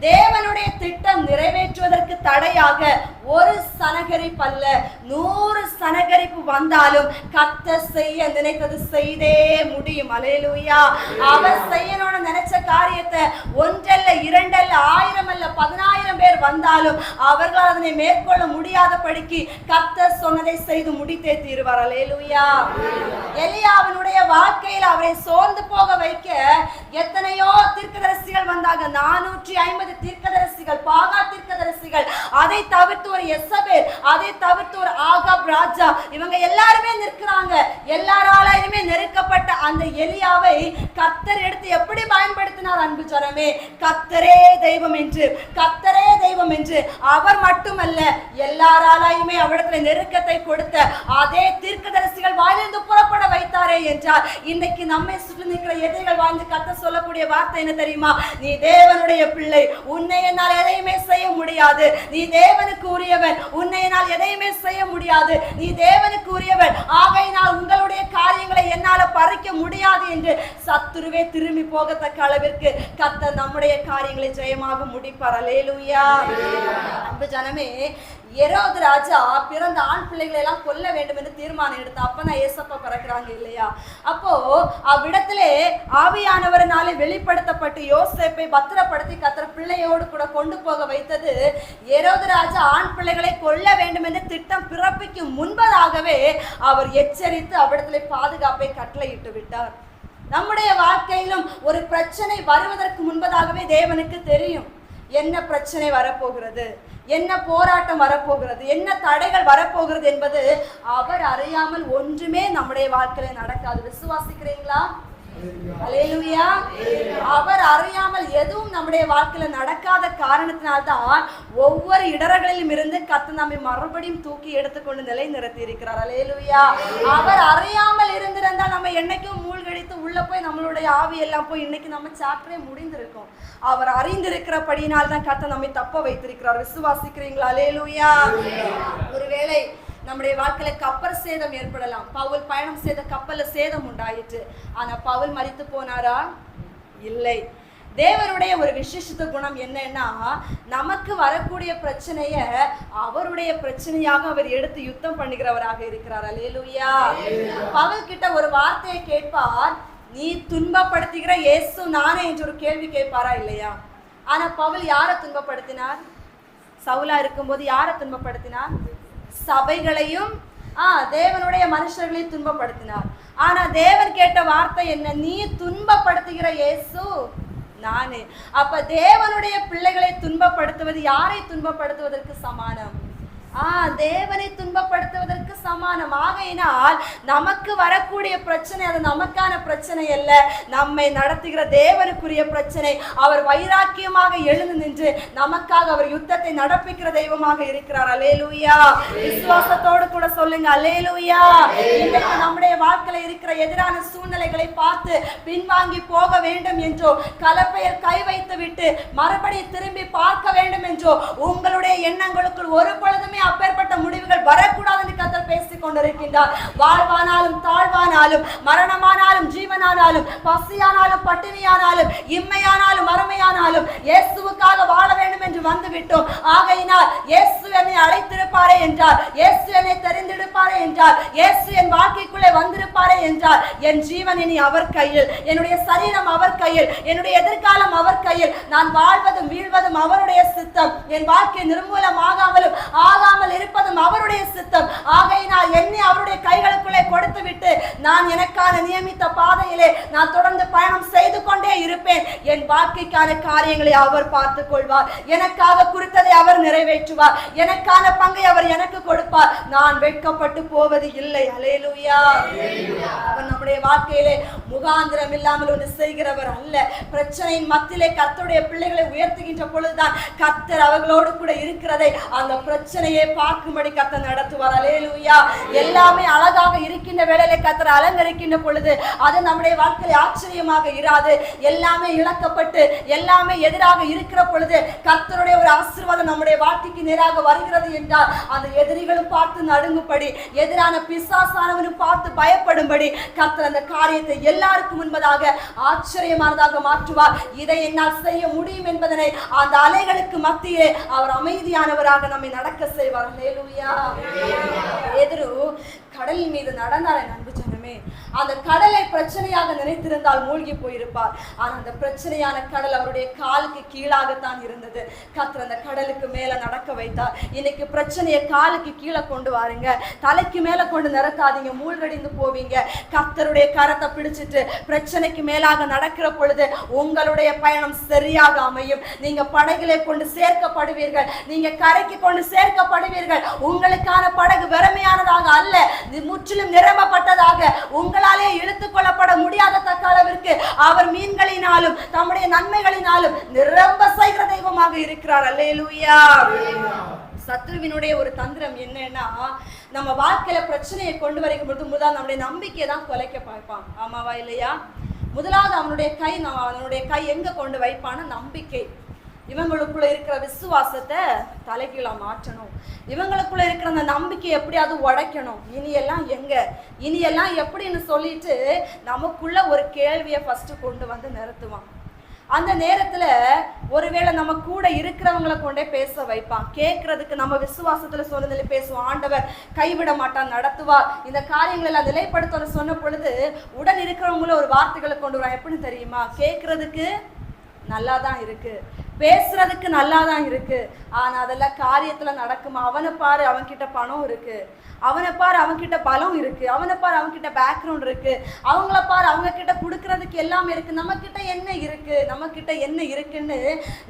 தேவனுடைய திட்டம் நிறைவேற்றுவதற்கு தடையாக ஒரு சனகரிப்பு அல்ல, 100 சனகரிப்பு வந்தாலும் கர்த்தர் செய்ய நினைத்தது செய்தே முடியும். அல்லேலூயா. அவர் செய்யணும்னு நினைச்ச காரியத்தை ஒன்றல்ல, இரண்டல்ல, 1000 அல்ல, 10000 பேர் வந்தாலும் அவர்கள் அதனை மேற்கொள்ள முடியாதபடிக்கு கர்த்தர் சொன்னதை செய்து முடித்தே தீருவார். அல்லேலூயா. எலியாவினுடைய வாழ்க்கையில் அவரை சோர்ந்து போக வைக்க எத்தனையோ தீர்க்கதரிசிகள் வந்தாங்க. 450 தீர்க்கதரிசிகள், பாகா தீர்க்கதரிசிகள், அதை தவிர்த்து ஒரு எசபேல், அதை தவிர்த்து ஒரு ஆகாப் ராஜா, இவங்க எல்லாருமே நிற்கிறாங்க. எல்லாராலையுமே நெருக்கப்பட்ட அந்த எலியாவை கர்த்தர் எடுத்து எப்படி பயன்படுத்தினார்? அன்பு ஜனமே, கர்த்தரே தெய்வம் என்று, கர்த்தரே தெய்வம் என்று அவர் மட்டுமல்ல, எல்லாராலையுமே அவரிடத்துல நெருக்கத்தை கொடுத்த அதே தீர்க்கதரிசிகள் வாயிலிருந்து புறப்பட வைத்தாரே என்றால், இன்னைக்கு நம்மை சுற்றி நிற்கிற எதிரிகள் வாழ்ந்து கர்த்தர் சொல்லக்கூடிய வார்த்தை என்ன தெரியுமா? நீ தேவனுடைய பிள்ளை, உன்னை என்னால் எதையுமே செய்ய முடியாது. நீ தேவனுக்கு உரியவன், உன்னை என்னால் எதையுமே செய்ய முடியாது. நீ தேவனுக்கு உரியவன், ஆகையினால் உங்களுடைய காரியங்களை என்னால பறிக்க முடியாது என்று சத்துருவே திரும்பி போகத்தக்க அளவிற்கு கர்த்தர் நம்முடைய காரியங்களை ஜெயமாக முடிப்பார். அல்லேலூயா. அன்பு ஜனமே, எரோது ராஜா பிறந்த ஆண் பிள்ளைகளை எல்லாம் கொல்ல வேண்டும் என்று தீர்மானம் எடுத்த அப்பதான் ஏசப்பா பிறக்கிறாங்க இல்லையா? அப்போ அவ்விடத்திலே ஆவியானவரனாலே வெளிப்படுத்தப்பட்டு யோசேப்பை பத்திரப்படுத்தி கர்த்தர் பிள்ளையோடு கூட கொண்டு போக வைத்தது. எரோது ராஜா ஆண் பிள்ளைகளை கொல்ல வேண்டும் என்று திட்டம் பிறப்பிக்கும் முன்பதாகவே அவர் எச்சரித்து அவ்விடத்திலே பாதுகாப்பை கட்டளையிட்டு விட்டார். நம்முடைய வாழ்க்கையிலும் ஒரு பிரச்சனை வருவதற்கு முன்பதாகவே தேவனுக்கு தெரியும் என்ன பிரச்சனை வரப்போகிறது, என்ன போராட்டம் வரப்போகிறது, என்ன தடைகள் வரப்போகிறது என்பது அவர் அறியாமல் ஒன்றுமே நம்முடைய வாழ்க்கையில நடக்காது. விசுவாசிக்கிறீங்களா? அல்லேலூயா. அவர் அறியாமல் எதுவும் நம்முடைய வாழ்க்கையில நடக்காத காரணத்தினால்தான் ஒவ்வொரு இடர்களிலும் இருந்து கர்த்தர் நம்மை மறுபடியும் தூக்கி எடுத்துக்கொண்டு நிலை நிறுத்தி இருக்கிறார். அல்லேலூயா. அவர் அறியாமல் இருந்திருந்தால் நம்ம என்னைக்கும் மூழ்கடித்து உள்ள போய் நம்மளுடைய ஆவி எல்லாம் போய் இன்னைக்கு நம்ம சாப்டரே முடிந்திருக்கும். அவர் அறிந்திருக்கிறபடியினால் தான் கர்த்தர் நம்மை தப்ப வைத்திருக்கிறார். விசுவாசிக்கிறீங்களா? அல்லேலூயா. ஒருவேளை நம்முடைய வாழ்க்கையில கப்பல் சேதம் ஏற்படலாம். பவுல் பயணம் செய்த கப்பல்ல சேதம் உண்டாயிற்று. ஆனா பவுல் மரித்து போனாரா? இல்லை. தேவனுடைய ஒரு விசேஷித்த குணம் என்னன்னா, நமக்கு வரக்கூடிய பிரச்சனைய அவருடைய பிரச்சனையாக அவர் எடுத்து யுத்தம் பண்ணுகிறவராக இருக்கிறார். அல்லேலூயா. பவுல் கிட்ட ஒரு வார்த்தையை கேட்பார், நீ துன்பப்படுத்துகிற இயேசு நானே என்று ஒரு கேள்வி கேட்பாரா? இல்லையா? ஆனா பவுல் யாரை துன்பப்படுத்தினார்? சவுலா இருக்கும்போது யாரை துன்பப்படுத்தினார்? சபைகளையும் தேவனுடைய மனுஷர்களையும் துன்பப்படுத்தினார். ஆனா தேவன் கேட்ட வார்த்தை என்ன? நீ துன்பப்படுத்துகிற இயேசு நானே. அப்ப தேவனுடைய பிள்ளைகளை துன்பப்படுத்துவது யாரை துன்பப்படுத்துவதற்கு சமானம்? தேவனை துன்பப்படுத்துவதற்கு சமானம். ஆகையினால் நமக்கு வரக்கூடிய பிரச்சனை அது நமக்கான பிரச்சனை அல்ல, நம்மை நடத்துகிற தேவனுக்குரிய பிரச்சனை. அவர் வைராக்கியமாக எழுந்து நின்று நமக்காக அவர் யுத்தத்தை நடப்பிக்கிற தெய்வமாக இருக்கிறார். அல்லேலூயா. விசுவாசத்தோடு கூட சொல்லுங்க அல்லேலூயா. இன்றைக்கு நம்முடைய வாழ்க்கையில இருக்கிற எதிரான சூழ்நிலைகளை பார்த்து பின்வாங்கி போக வேண்டும் என்றோ, கலப்பையில் கை வைத்து விட்டு மறுபடியும் திரும்பி பார்க்க வேண்டும் என்றோ உங்களுடைய எண்ணங்களுக்குள் ஒரு பொழுதுமே இனிமே அப்பேற்பட்ட முடிவுகள் வரக்கூடாது என்று கர்த்தர் பேசிக் கொண்டிருக்கின்றார். வாழ்வானாலும் தாழ்வானாலும் மரணமானாலும் ஜீவனானாலும் பசியானாலும் பட்டினியானாலும் இம்மையானாலும் மறுமையானாலும் இயேசுவுக்காக வாழ வேண்டும் என்று வந்துவிட்டோம். ஆகையினால் இயேசு என்னை அழைத்திருப்பாரே என்றார், இயேசு என்னை தெரிந்தெடுப்பாரே என்றார், இயேசு என் வாழ்க்கைக்குள்ளே வந்திருப்பாரே என்றார், என் ஜீவன் இனி அவர் கையில், என்னுடைய சரீரம் அவர் கையில், என்னுடைய எதிர்காலம் அவர் கையில், நான் வாழ்வதும் வீழ்வதும் அவருடைய சித்தம், என் வாழ்க்கை நிர்மூலமாகாமலும் ஆகாமல் இருப்பதும் அவருடைய சித்தம். ஆகையினால் என்னை அவருடைய கைகளுக்குள்ளே கொடுத்து விட்டு நான் எனக்கான நியமித்த பாதையிலே நான் தொடர்ந்து பயணம் செய்து கொண்டே இருப்பேன். என் வாழ்க்கைக்கான காரியங்களை அவர் பார்த்துக் கொள்வார், எனக்காக குறித்ததை அவர் நிறைவேற்றுவார், எனக்கான பங்கை அவர் எனக்கு கொடுப்பார். நான் வெட்கப்பட்டு போவது இல்லை. அல்லேலூயா. அவர் நம்முடைய வாழ்க்கையிலே முகாந்திரம் இல்லாமல் ஒன்று செய்கிறவர் அல்ல. பிரச்சனையின் மத்தியிலே கர்த்தருடைய பிள்ளைகளை உயர்த்துகின்ற பொழுதுதான் கர்த்தர் அவர்களோடு கூட இருக்கிறதை அந்த பிரச்சனையை பார்க்கும்படி கர்த்தர் நடத்துவார். அல்லேலூயா. எல்லாமே அழகாக இருக்கின்ற வேளையிலே கர்த்தர் அலங்கரிக்கின்ற பொழுது அது நம்முடைய வாழ்க்கையில ஆச்சரியமாக இராது. எல்லாமே இழக்கப்பட்டு எல்லாமே எதிராக இருக்கிற பொழுது கர்த்தருடைய ஒரு ஆசீர்வாதம் நம்முடைய வாழ்க்கைக்கு நேராக வருகிறது என்றால் அந்த எதிரிகளும் பார்த்து நடுங்கும்படி, எதிரான பிசாசானவனும் பார்த்து பயப்படும்படி கர்த்தர் அந்த காரியத்தை எல்லாருக்கும் முன்பதாக ஆச்சரியமானதாக மாற்றுவார். இதை என்னால் செய்ய முடியும் என்பதனை அந்த அலைகளுக்கு மத்தியிலே அவர் அமைதியானவராக நம்மை நடக்க செய்வார். அல்லேலூயா. பேதுரு கடலின் மீது நடந்தார். அன்பு ஜனமே, அந்த கடலை பிரச்சனையாக நினைத்திருந்தால் மூழ்கி போயிருப்பார். ஆனால் அந்த பிரச்சனையான கடல் அவருடைய காலுக்கு கீழாகத்தான் இருந்தது. கர்த்தர் அந்த கடலுக்கு மேல நடக்க வைத்தார். இன்னைக்கு பிரச்சனையை காலுக்கு கீழே கொண்டு வாருங்க, தலைக்கு மேல கொண்டு நிறுத்தாதீங்க, மூழ்கடிந்து போவீங்க. கர்த்தருடைய கரத்தை பிடிச்சிட்டு பிரச்சனைக்கு மேலாக நடக்கிற பொழுது உங்களுடைய பயணம் சரியாக அமையும். நீங்க படகிலே கொண்டு சேர்க்கப்படுவீர்கள், நீங்க கரைக்கு கொண்டு சேர்க்கப்படுவீர்கள். உங்களுக்கான படகு வெறுமையானதாக அல்ல, முற்றிலும் நிரம்பப்பட்டதாக, உங்களாலே இழுத்துக் கொள்ளப்பட முடியாத தக்க அளவிற்கு அவர் மீன்களினாலும் தம்முடைய நன்மைகளினாலும் நிரம்ப செய்கிற தெய்வமாக இருக்கிறார். அல்லேலூயா. சத்ருவினுடைய ஒரு தந்திரம் என்னன்னா, நம்ம வாழ்க்கையில பிரச்சனையை கொண்டு வருகிற பொழுது முதல் நம்முடைய நம்பிக்கையை தான் குலைக்க பார்ப்பான். ஆமாவா இல்லையா? முதலாவது அவனுடைய கை எங்க கொண்டு வைப்பான நம்பிக்கை. இவங்களுக்குள்ள இருக்கிற விசுவாசத்தை தலைகீழா மாற்றணும், இவங்களுக்குள்ள இருக்கிற அந்த நம்பிக்கை எப்படியாவது உடைக்கணும். இனியெல்லாம் எப்படின்னு சொல்லிட்டு நமக்குள்ள ஒரு கேள்வியை ஃபர்ஸ்ட் கொண்டு வந்து நிறுத்துவான். அந்த நேரத்துல ஒருவேளை நம்ம கூட இருக்கிறவங்களை கொண்டே பேச வைப்பான். கேட்கறதுக்கு நம்ம விசுவாசத்துல சொன்னதில்லை பேசுவோம். ஆண்டவர் கைவிட மாட்டான், நடத்துவார், இந்த காரியங்களை எல்லாம் நிலைப்படுத்த சொன்ன பொழுது உடன் இருக்கிறவங்கள ஒரு வார்த்தைகளை கொண்டு வரான். எப்படின்னு தெரியுமா? கேட்கறதுக்கு நல்லா தான் இருக்கு, பேசுறதுக்கு நல்லா தான் இருக்கு, ஆனா அதெல்லாம் காரியத்துல நடக்குமா? அவனை பாரு, அவன்கிட்ட பணம் இருக்கு, அவனை பாரு, அவன்கிட்ட பலம் இருக்கு, அவனை பாரு, அவன்கிட்ட பேக்ரவுண்ட் இருக்கு, அவங்கள பாரு, அவங்க கிட்ட கொடுக்கறதுக்கு எல்லாமே இருக்கு, நம்ம கிட்ட என்ன இருக்குன்னு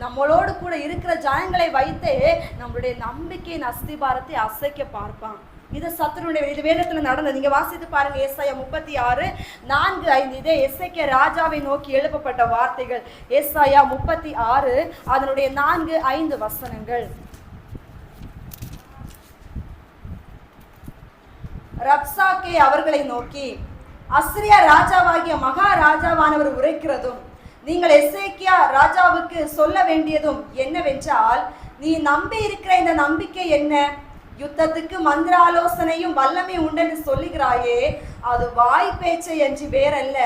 நம்மளோடு கூட இருக்கிற ஜனங்களை வைத்தே நம்மளுடைய நம்பிக்கையின் அஸ்திபாரத்தை அசைக்க பார்ப்பான். இது சத்துருடைய, இது வேதத்துல நடந்தது. நீங்க வாசித்து பாருங்க. ஏசாயா 36:4-5. இதே எசேக்கியா ராஜாவை நோக்கி எழுப்பப்பட்ட வார்த்தைகள். ஏசாயா 36 அதனுடைய 4-5 வசனங்கள். ரப்சாக்கே அவர்களை நோக்கி, அஸ்ரியா ராஜாவாகிய மகாராஜாவானவர் உரைக்கிறதும் நீங்கள் எசேக்கியா ராஜாவுக்கு சொல்ல வேண்டியதும் என்னவென்றால், நீ நம்பி இருக்கிற இந்த நம்பிக்கை என்ன? யுத்தத்துக்கு மந்திர ஆலோசனையும் வல்லமை உண்டென்று சொல்லுகிறாயே, அது வாய் பேச்சை என்று வேறல்ல.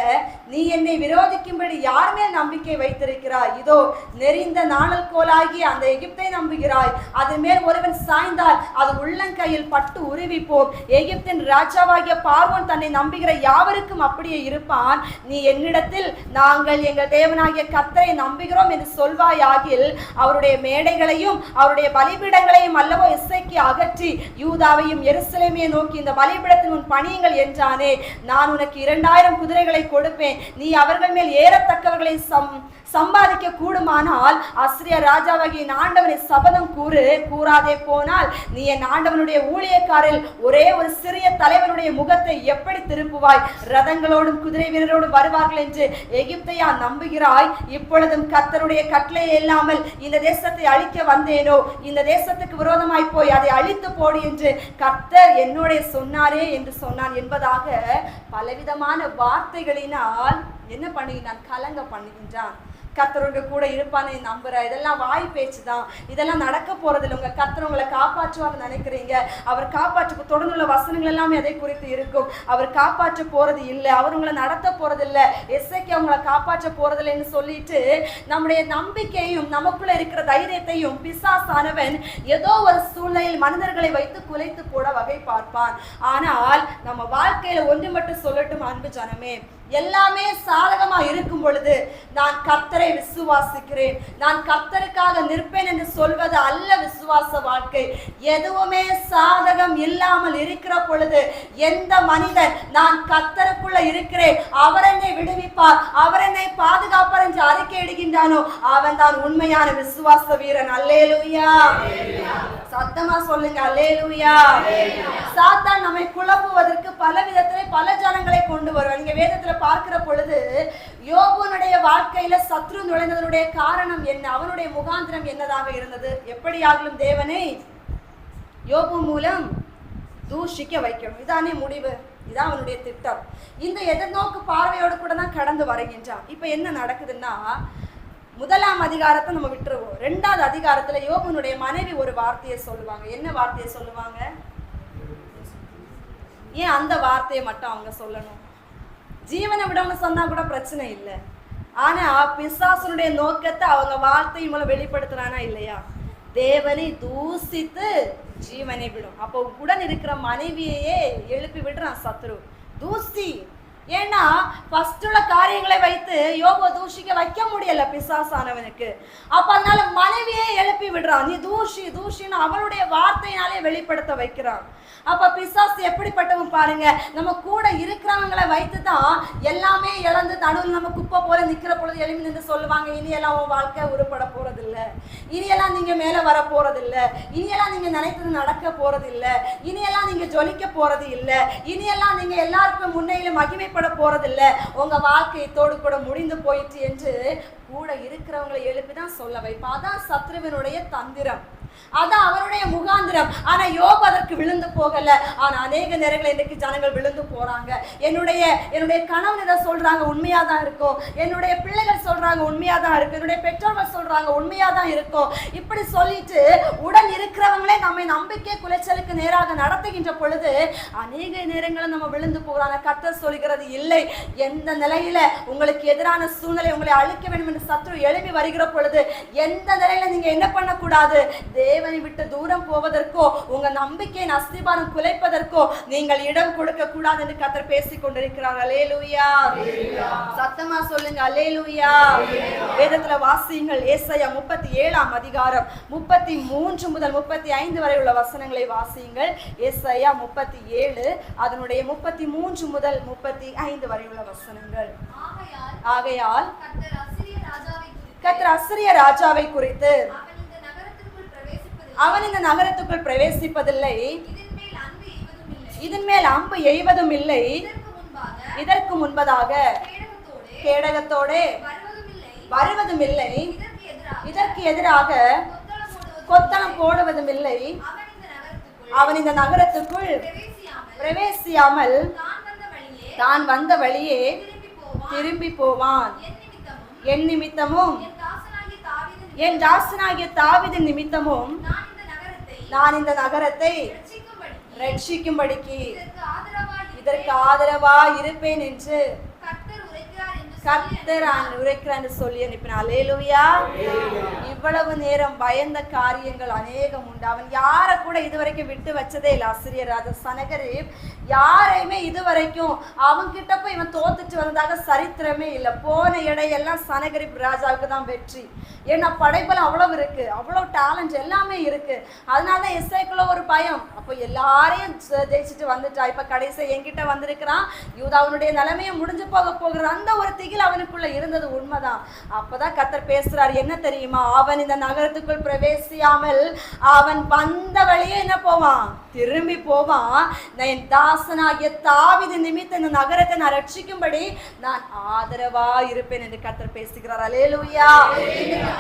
நீ என்னை விரோதிக்கும்படி யார் மேல் நம்பிக்கை வைத்திருக்கிறாய்? இதோ நெறிந்த நாணல் கோலாகி அந்த எகிப்தை நம்புகிறாய். அது மேல் ஒருவன் சாய்ந்தால் அது உள்ளங்கையில் பட்டு உருவிப்போம். எகிப்தின் ராஜாவாகிய பார்வோன் தன்னை நம்புகிற யாவருக்கும் அப்படியே இருப்பான். நீ என்னிடத்தில் நாங்கள் எங்கள் தேவனாகிய கர்த்தரை நம்புகிறோம் என்று சொல்வாயாகில் அவருடைய மேடைகளையும் அவருடைய பலிபீடங்களையும் அல்லவோ எசேக்கியா அகற்றி யூதாவையும் எருசலேமையை நோக்கி இந்த பலிபீடத்தின் உன் பணியுங்கள் என்றானே. நான் உனக்கு 2000 குதிரைகளை கொடுப்பேன், நீ அவர்கள் மேல் ஏறத்தக்கவர்களை சம்பாதிக்க கூடுமானால் அஸ்ரியா ராஜாவாகிய ஆண்டவனை சபதம் கூறாதே போனால் நீ என் ஆண்டவனுடைய ஊழியக்காரில் ஒரே ஒரு சிறிய தலைவனுடைய முகத்தை எப்படி திருப்புவாய்? ரதங்களோடும் குதிரை வீரரோடும் வருவார்கள் என்று எகிப்தையா நம்புகிறாய்? இப்பொழுதும் கர்த்தருடைய கட்டளை இல்லாமல் இந்த தேசத்தை அழிக்க வந்தேனோ? இந்த தேசத்துக்கு விரோதமாய் போய் அதை அழித்து போடு என்று கர்த்தர் என்னோட சொன்னாரே என்று சொன்னான் என்பதாக பலவிதமான வார்த்தைகளினால் என்ன பண்ணுகிறான்? கலங்க பண்ணுகின்றான். கர்த்தர் உங்க கூட இருப்பான்னு நம்புற. இதெல்லாம் வாய் பேச்சு தான், இதெல்லாம் நடக்க போறதில்லை. உங்க கர்த்தர் உங்களை காப்பாற்றுவார்னு நினைக்கிறீங்க. அவர் காப்பாற்ற தொடர்ந்துள்ள வசனங்கள் எல்லாமே அதை குறித்து இருக்கும். அவர் காப்பாற்ற போறது இல்லை, அவர் உங்களை நடத்த போறது இல்லை, எசேக்கியா உங்களை காப்பாற்ற போறதில்லைன்னு சொல்லிட்டு நம்முடைய நம்பிக்கையும் நமக்குள்ள இருக்கிற தைரியத்தையும் பிசாசானவன் ஏதோ ஒரு சூழ்நிலையில் மனிதர்களை வைத்து குலைத்து போட வகை பார்ப்பான். ஆனால் நம்ம வாழ்க்கையில ஒன்று மட்டும் சொல்லட்டும் அன்பு ஜனமே, எல்லாமே சாதகமா இருக்கும் பொழுது நான் கர்த்தரை விசுவாசிக்கிறேன், நான் கர்த்தருக்காக நிற்பேன் என்று சொல்வது அல்ல விசுவாச வாழ்க்கை. எதுவுமே சாதகம் இல்லாமல் இருக்கிற பொழுது எந்த மனிதன் நான் கர்த்தருக்குள்ள இருக்கிறேன், அவர் என்னை விடுவிப்பார், அவர் என்னை பாதுகாப்பார் என்று அறிக்கை இடுகின்றானோ அவன் தான் உண்மையான விசுவாச வீரன். அல்லேலூயா, சத்தமா சொல்லுங்க அல்லேலூயா. சாத்தான் நம்மை குழப்புவதற்கு பல விதத்திலே பல ஜனங்களை கொண்டு வருவார். நீங்க வேதத்துல பார்க்கிற பொழுது யோபுனுடைய வாழ்க்கையில சத்ரு நுழைந்ததனுடைய காரணம் என்ன, அவனுடைய முகாந்திரம் என்னதாக இருந்தது? எப்படியாகிலும் தேவனை யோபு மூலம் தூஷிக்க வைக்கணும், இதானே முடிவு, இதான் அவனுடைய திட்டம். இந்த எதிர்நோக்கு பார்வையோடு கூட தான் கடந்து வருகின்றான். இப்ப என்ன நடக்குதுன்னா, முதலாம் அதிகாரத்தை நம்ம விட்டுருவோம். 2வது அதிகாரத்துல யோபுனுடைய மனைவி ஒரு வார்த்தையை சொல்லுவாங்க. என்ன வார்த்தையை சொல்லுவாங்க? ஏன் அந்த வார்த்தையை மட்டும் அவங்க சொல்லணும்? ஜீவனை விடணும்னு சொன்னா கூட பிரச்சனை இல்லை. ஆனா பிசாசனுடைய நோக்கத்தை அவங்க வார்த்தை மூலம் வெளிப்படுத்துறானா இல்லையா? தேவனை தூசித்து ஜீவனை விடும். அப்போ உடன் இருக்கிற மனைவியையே எழுப்பி விடுறான் சத்ரு. தூசி. ஏன்னா ஃபர்ஸ்ட் உள்ள காரியங்களை வைத்து யோபு தூஷிக்க வைக்க முடியல பிசாசானவனுக்கு. அப்ப அதனால மனைவியே எழுப்பி விடுறான். நீ தூஷி தூஷின்னு அவளுடைய வார்த்தையினாலே வெளிப்படுத்த வைக்கிறான். அப்ப பிசாசு எப்படிப்பட்டவன் பாருங்க, நம்ம கூட இருக்கிறவங்களை வைத்து தான் எல்லாமே இழந்து நடுவில் நம்ம குப்பை போல நிக்கிற பொழுது எழுப்பி நின்று சொல்லுவாங்க, இனியெல்லாம் உன் வாழ்க்கை உருப்பட போறதில்லை, இனியெல்லாம் நீங்க மேல வர போறதில்லை, இனியெல்லாம் நீங்க நினைத்தது நடக்க போறதில்லை, இனியெல்லாம் நீங்க ஜொலிக்க போறது இல்லை, இனியெல்லாம் நீங்க எல்லாருக்கும் முன்னையில மகிமைப்பட போறதில்லை, உங்க வாழ்க்கை தோடு கூட முடிந்து போயிட்டு என்று கூட இருக்கிறவங்களை எழுப்பிதான் சொல்ல வைப்பா. அதான் சத்ருவினுடைய தந்திரம், அதான் அவருடைய முகாந்திரம். ஆனா யோபு அதற்கு விழுந்து போகல. ஆனா அநேக நேரங்கள் இன்னைக்கு ஜனங்கள் விழுந்து போறாங்க. என்னுடைய கணவன் இதை சொல்றாங்க, உண்மையாதான் இருக்கும், என்னுடைய பிள்ளைகள் சொல்றாங்க உண்மையாதான் இருக்கும், என்னுடைய பெற்றோர்கள் சொல்றாங்க உண்மையாதான் இருக்கும், இப்படி சொல்லிட்டு உடன் இருக்கிறவங்களே நம்மை நம்பிக்கை குலைச்சலுக்கு நேராக நடத்துகின்ற பொழுது அநேக நேரங்களும் நம்ம விழுந்து போகிறாங்க. கர்த்தர் சொல்கிறது இல்லை, எந்த நிலையில உங்களுக்கு எதிரான சூழ்நிலை உங்களை அழிக்க வேண்டும் என்று சத்ரு எழுப்பி வருகிற பொழுது எந்த நிலையில நீங்க என்ன பண்ணக்கூடாது, தேவனை விட்டு தூரம் போவதற்கோ உங்க நம்பிக்கையின் அஸ்திபாரம் குலைப்பதற்கோ நீங்கள் இடம் கொடுக்க கூடாது என்று கர்த்தர் பேசிக் கொண்டிருக்கிறார். அல்லேலூயா, சத்தமா சொல்லுங்க அல்லேலூயா. வேதத்துல வாசியுங்கள், ஏசாயா 37ஆம் அதிகாரம் 33 முதல் 35 வரை உள்ள வசனங்களை வாசியுங்கள். ஏசாயா 37 அதனுடைய 33 முதல் 35 வரை உள்ள வசனங்கள். ஆகையால் கர்த்தர் அசிரிய ராஜாவை குறித்து அவன் இந்த நகரத்துக்குள் பிரவேசிப்பதில்லை, இதன் மேல் அம்பு எய்வதும் இல்லை, இதற்கு முன்பதாக கேடகத்தோட வருவதும் இல்லை, இதற்கு எதிராக கொத்தளம் போடுவதும் இல்லை. அவன் இந்த நகரத்துக்குள் பிரவேசியாமல் தான் வந்த வழியே திரும்பி போவான். என் நிமித்தமும் என் தாசனாகிய தாவீதின் நிமித்தமும் நான் இந்த நகரத்தை ரட்சிக்கும்படிக்கு இதற்கு ஆதரவா இருப்பேன் என்று கர்த்தர் உரைக்கிறான்னு சொல்லி அனுப்பினார். அல்லேலூயா. இவ்வளவு நேரம் பயந்த காரியங்கள் அநேகம் உண்டு. அவன் யாரை கூட இதுவரைக்கும் விட்டு வச்சதே இல்லை. ஆசிரியர் ராஜா சனகரீப் யாரையுமே இதுவரைக்கும் அவன்கிட்ட போய் இவன் தோத்துட்டு வந்ததாக சரித்திரமே இல்லை. போன இடையெல்லாம் சனகரீப் ராஜாவுக்கு தான் வெற்றி. ஏன்னா படைப்பெல்லாம் அவ்வளவு இருக்கு, அவ்வளவு டேலண்ட் எல்லாமே இருக்கு. அதனாலதான் எஸ்ஐக்குள்ள ஒரு பயம். அப்போ எல்லாரையும் ஜெயிச்சுட்டு வந்துட்டா. இப்ப கடைசி என்கிட்ட வந்திருக்கிறான், யூதாவுடைய நிலைமையை முடிஞ்சு போகிற அந்த ஒரு திகில் அவனுக்குள்ள இருந்தது உண்மைதான். அப்பதான் கர்த்தர் பேசுறார், என்ன தெரியுமா, அவன் இந்த நகரத்துக்குள் பிரவேசியாமல் அவன் வந்த வழியே என்ன போவான், திரும்பி போவான். என் தாசனாகிய தாவீது நிமித்த இந்த நகரத்தை நான் ரட்சிக்கும்படி நான் ஆதரவா இருப்பேன் என்று கர்த்தர் பேசுகிறார். அல்லேலூயா.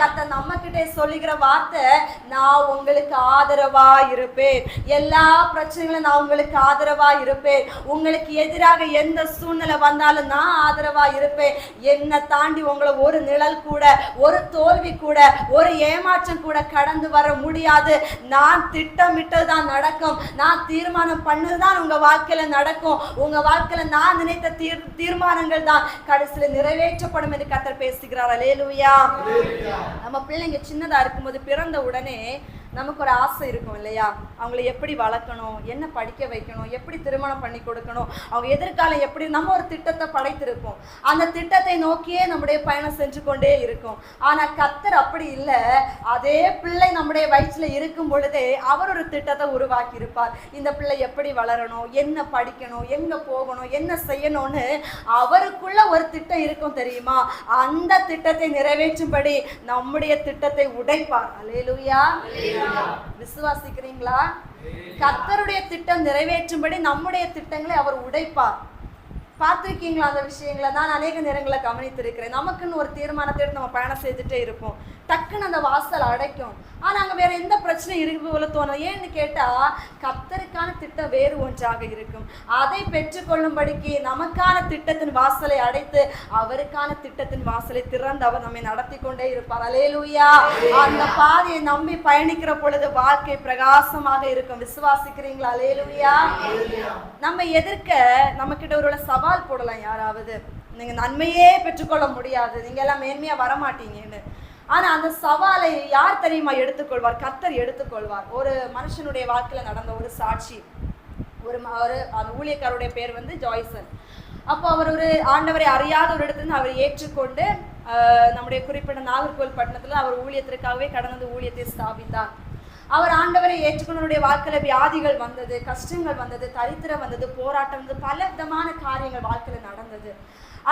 கர்த்தர் நம்ம கிட்ட சொல்லுகிற வார்த்தை, நான் உங்களுக்கு ஆதரவா இருப்பேன், எல்லா பிரச்சனைகளும் நான் உங்களுக்கு ஆதரவா இருப்பேன், உங்களுக்கு எதிராக எந்த சூழ்நிலை வந்தாலும் நான் ஆதரவா இருப்பேன். என்னை தாண்டி உங்களை ஒரு நிழல் கூட, ஒரு தோல்வி கூட, ஒரு ஏமாற்றம் கூட கடந்து வர முடியாது. நான் திட்டமிட்டது தான் நடக்கும், நான் தீர்மானம் பண்ணதுதான் உங்க வாழ்க்கையில நடக்கும். உங்க வாழ்க்கையில நான் நினைத்த தீர்மானங்கள் தான் கடைசியில நிறைவேற்றப்படும் என்று கர்த்தர் பேசுகிறார். அல்லேலூயா. நம்ம பிள்ளைங்க சின்னதா இருக்கும்போது பிறந்த உடனே நமக்கு ஒரு ஆசை இருக்கும் இல்லையா? அவங்களை எப்படி வளர்க்கணும், என்ன படிக்க வைக்கணும், எப்படி திருமணம் பண்ணி கொடுக்கணும், அவங்க எதிர்காலம் எப்படி, நம்ம ஒரு திட்டத்தை படைத்திருப்போம். அந்த திட்டத்தை நோக்கியே நம்முடைய பயணம் செஞ்சு கொண்டே இருக்கும். ஆனா கர்த்தர் அப்படி இல்லை. அதே பிள்ளை நம்முடைய வயிற்றுல இருக்கும் பொழுதே அவர் ஒரு திட்டத்தை உருவாக்கி இருப்பார். இந்த பிள்ளை எப்படி வளரணும், என்ன படிக்கணும், எங்க போகணும், என்ன செய்யணும்னு அவருக்குள்ள ஒரு திட்டம் இருக்கும் தெரியுமா? அந்த திட்டத்தை நிறைவேற்றும்படி நம்முடைய திட்டத்தை உடைப்பார். அல்லேலூயா. விசுவாசிக்கிறீங்களா? கர்த்தருடைய திட்டம் நிறைவேற்றும்படி நம்முடைய திட்டங்களை அவர் உடைப்பார். பார்த்திருக்கீங்களா அந்த விஷயங்களை? நான் அநேக நேரங்களை கவனித்திருக்கிறேன். நமக்குன்னு ஒரு தீர்மானத்தை எடுத்து நம்ம பயணம் செய்துட்டே இருப்போம். டக்குன்னு அந்த வாசல் அடைக்கும். ஆனால் அங்கே வேற எந்த பிரச்சனை இருக்கு போல தோணும். ஏன்னு கேட்டால் கர்த்தருக்கான திட்டம் வேறு ஒன்றாக இருக்கும். அதை பெற்றுக்கொள்ளும்படிக்கு நமக்கான திட்டத்தின் வாசலை அடைத்து அவருக்கான திட்டத்தின் வாசலை திறந்து அவர் நம்மை நடத்தி கொண்டே இருப்பார். அல்லேலூயா. அந்த பாதையை நம்பி பயணிக்கிற பொழுது வாழ்க்கை பிரகாசமாக இருக்கும். விசுவாசிக்கிறீங்களா? அல்லேலூயா. நம்ம எதிர்க்க நம்ம கிட்ட ஒரு சவால் போடலாம். யாராவது நீங்க நன்மையே பெற்றுக்கொள்ள முடியாது, நீங்க எல்லாம் மேன்மையா வரமாட்டீங்கன்னு. ஆனா அந்த சவாலை யார் தெரியுமா எடுத்துக்கொள்வார்? கர்த்தர் எடுத்துக்கொள்வார். ஒரு மனுஷனுடைய வாழ்க்கையில நடந்த ஒரு சாட்சி. அந்த ஊழியக்காரருடைய பேர் ஜாய்சன். அப்போ அவர் ஒரு ஆண்டவரை அறியாத ஒரு இடத்துல அவர் ஏற்றுக்கொண்டு நம்முடைய குறிப்பிட்ட நாகர்கோவில் பட்டணத்துல அவர் ஊழியத்திற்காகவே கடந்த ஊழியத்தை ஸ்தாபித்தார். அவர் ஆண்டவரை ஏற்றுக்கொண்டவருடைய வாழ்க்கையில வியாதிகள் வந்தது, கஷ்டங்கள் வந்தது, தரித்திரம் வந்தது, போராட்டம் வந்தது, பல விதமான காரியங்கள் வாழ்க்கையில நடந்தது.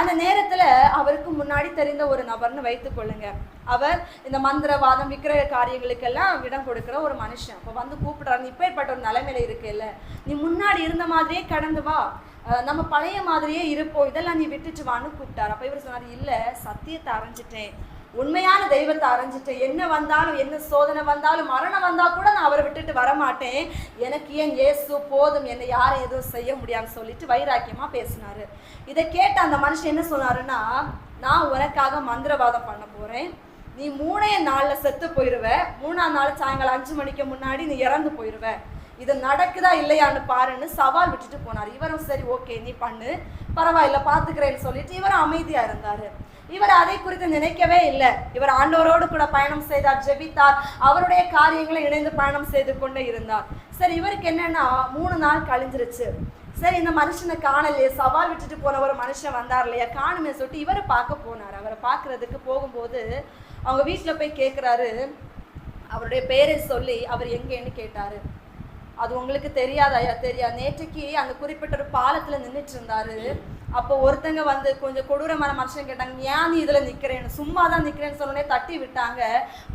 அந்த நேரத்துல அவருக்கு முன்னாடி தெரிந்த ஒரு நபர்னு வைத்துக் கொள்ளுங்க. அவர் இந்த மந்திரவாதம் விக்கிரக காரியங்களுக்கெல்லாம் இடம் கொடுக்கிற ஒரு மனுஷன். அப்போ கூப்பிடுறாரு, இப்பேற்பட்ட ஒரு நிலைமையில இருக்குல்ல, நீ முன்னாடி இருந்த மாதிரியே கடந்து வா, நம்ம பழைய மாதிரியே இருப்போம், இதெல்லாம் நீ விட்டுட்டு வான்னு கூப்பிட்டார். அப்ப இவர் சொன்னார், இல்ல சத்தியத்தை அரைஞ்சிட்டேன், உண்மையான தெய்வத்தை அரைஞ்சிட்டேன், என்ன வந்தாலும் என்ன சோதனை வந்தாலும் மரணம் வந்தா கூட நான் அவரை விட்டுட்டு வரமாட்டேன், எனக்கு ஏன் இயேசு போதும், என்னை யாரும் எதுவும் செய்ய முடியாதுன்னு சொல்லிட்டு வைராக்கியமா பேசினாரு. இதை கேட்ட அந்த மனுஷன் என்ன சொன்னாருன்னா, நான் உனக்காக மந்திரவாதம் பண்ண போறேன், நீ 3 நாள்ல செத்து போயிருவ, 3ஆம் நாள் சாயங்காலம் 5 மணிக்கு முன்னாடி நீ இறந்து போயிருவ, இது நடக்குதா இல்லையான்னு பாருன்னு சவால் விட்டுட்டு போனார். இவரும் சரி ஓகே நீ பண்ணு, பரவாயில்ல பாத்துக்கிறேன்னு சொல்லிட்டு இவரும் அமைதியா இருந்தாரு. இவர் அதை குறித்து நினைக்கவே இல்லை. இவர் ஆண்டவரோடு கூட பயணம் செய்தார், ஜெபித்தார், அவருடைய காரியங்களை இணைந்து பயணம் செய்து கொண்டே இருந்தார். சரி, இவருக்கு என்னன்னா 3 நாள் கழிஞ்சிருச்சு. சரி, இந்த மனுஷனை காணலையே, சவால் விட்டுட்டு போன ஒரு மனுஷன் வந்தார் இல்லையா, காணுமே சொல்லிட்டு இவரை பார்க்க போனார். அவரை பார்க்கறதுக்கு போகும்போது அவங்க வீட்டுல போய் கேட்கிறாரு, அவருடைய பேரை சொல்லி அவர் எங்கேன்னு கேட்டாரு. அது உங்களுக்கு தெரியாதா? தெரியாது. நேற்றைக்கு அந்த குறிப்பிட்ட ஒரு பாலத்துல நின்றுட்டு இருந்தாரு. அப்போ ஒருத்தங்க கொஞ்சம் கொடூரமான மனுஷன் கேட்டாங்க, ஏன் நீ இதுல நிக்கிறேன்னு. சும்மா தான் நிக்கிறேன்னு சொன்னே தட்டி விட்டாங்க.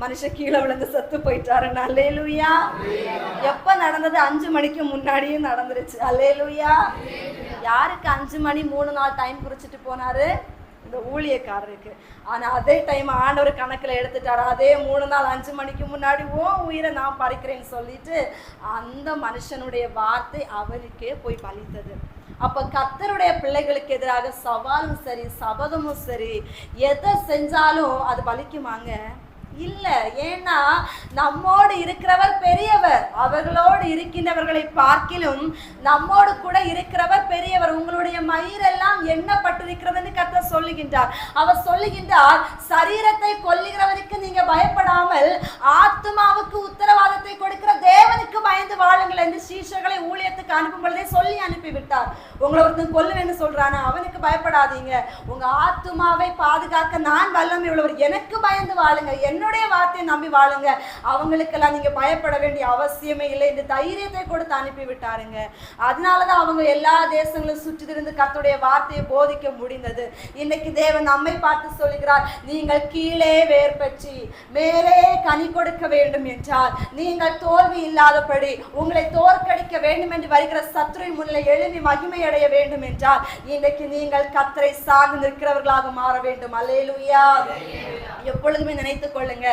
மனுஷன் கீழே விழுந்து செத்து போயிட்டாரு. அல்லேலூயா. எப்ப நடந்தது? 5 மணிக்கு முன்னாடியும் நடந்துருச்சு. அல்லேலூயா. யாருக்கு 5 மணி 3 நாள் டைம் குறிச்சிட்டு போனாரு? இந்த ஊழியக்காரருக்கு. ஆனா அதே டைம் ஆண்டவர் கணக்குல எடுத்துட்டாரு. அதே 3 நாள் 5 மணிக்கு முன்னாடி உயிரை நான் பறிக்கிறேன்னு சொல்லிட்டு அந்த மனுஷனுடைய வார்த்தை அவருக்கே போய் பலித்தது. அப்ப கர்த்தருடைய பிள்ளைகளுக்கு எதிராக சவாலும் சரி சபதமும் சரி எதை செஞ்சாலும் அது பலிக்குமாங்க? இல்ல. ஏன்னா நம்மோடு இருக்கிறவர் பெரியவர், அவர்களோடு இருக்கின்றவர்களை பார்க்கிலும் நம்மோடு கூட இருக்கிறவர் பெரியவர். உங்களுடைய மயிரெல்லாம் எண்ணப்பட்டிருக்கிறதுன்னு கர்த்தர் சொல்லுகின்றார். அவர் சொல்லுகின்றார், சரீரத்தை கொல்லுகிறவனுக்கு நீங்க பயப்படாமல் ஆத்மாவுக்கு உத்தரவாதத்தை கொடுக்கிற தேவனுக்கு பயந்து வாழுங்கள் என்று சீஷர்களை ஊழியத்துக்கு அனுப்பும் பொழுதே சொல்லி அனுப்பிவிட்டார். உங்களை ஒருத்தன் கொல்லுவேன்னு சொல்றானா, அவனுக்கு பயப்படாதீங்க, உங்க ஆத்மாவை பாதுகாக்க நான் வல்லமை உள்ளவர், எனக்கு பயந்து வாழுங்க, என்னுடைய வார்த்தையை நம்பி வாழுங்க, அவங்களுக்கெல்லாம் நீங்க பயப்பட வேண்டிய அவசியமே இல்லை என்று தைரியத்தை கொடுத்து அனுப்பி விட்டாருங்க. அதனாலதான் அவங்க எல்லா தேசங்களும் சுற்றி திரிந்து கர்த்தருடைய வார்த்தையை போதிக்க முடிந்தது. இன்னைக்கு தேவன் நம்மை பார்த்து சொல்லுகிறார், நீங்கள் கீழே வேர் பற்றி மேலே கனி கொடுக்க வேண்டும் என்றால், நீங்கள் தோல்வி இல்லாதபடி உங்களை தோற்கடிக்க வேண்டும் என்று வருகிற சத்துருவின் முன்னிலை எழுதி மகிமை அடைய வேண்டும் என்றால், இன்றைக்கு நீங்கள் கர்த்தரை சார்ந்து நிற்கிறவர்களாக மாற வேண்டும். அல்லேலூயா. எப்பொழுதுமே நினைத்துக் கொள்ளுங்க,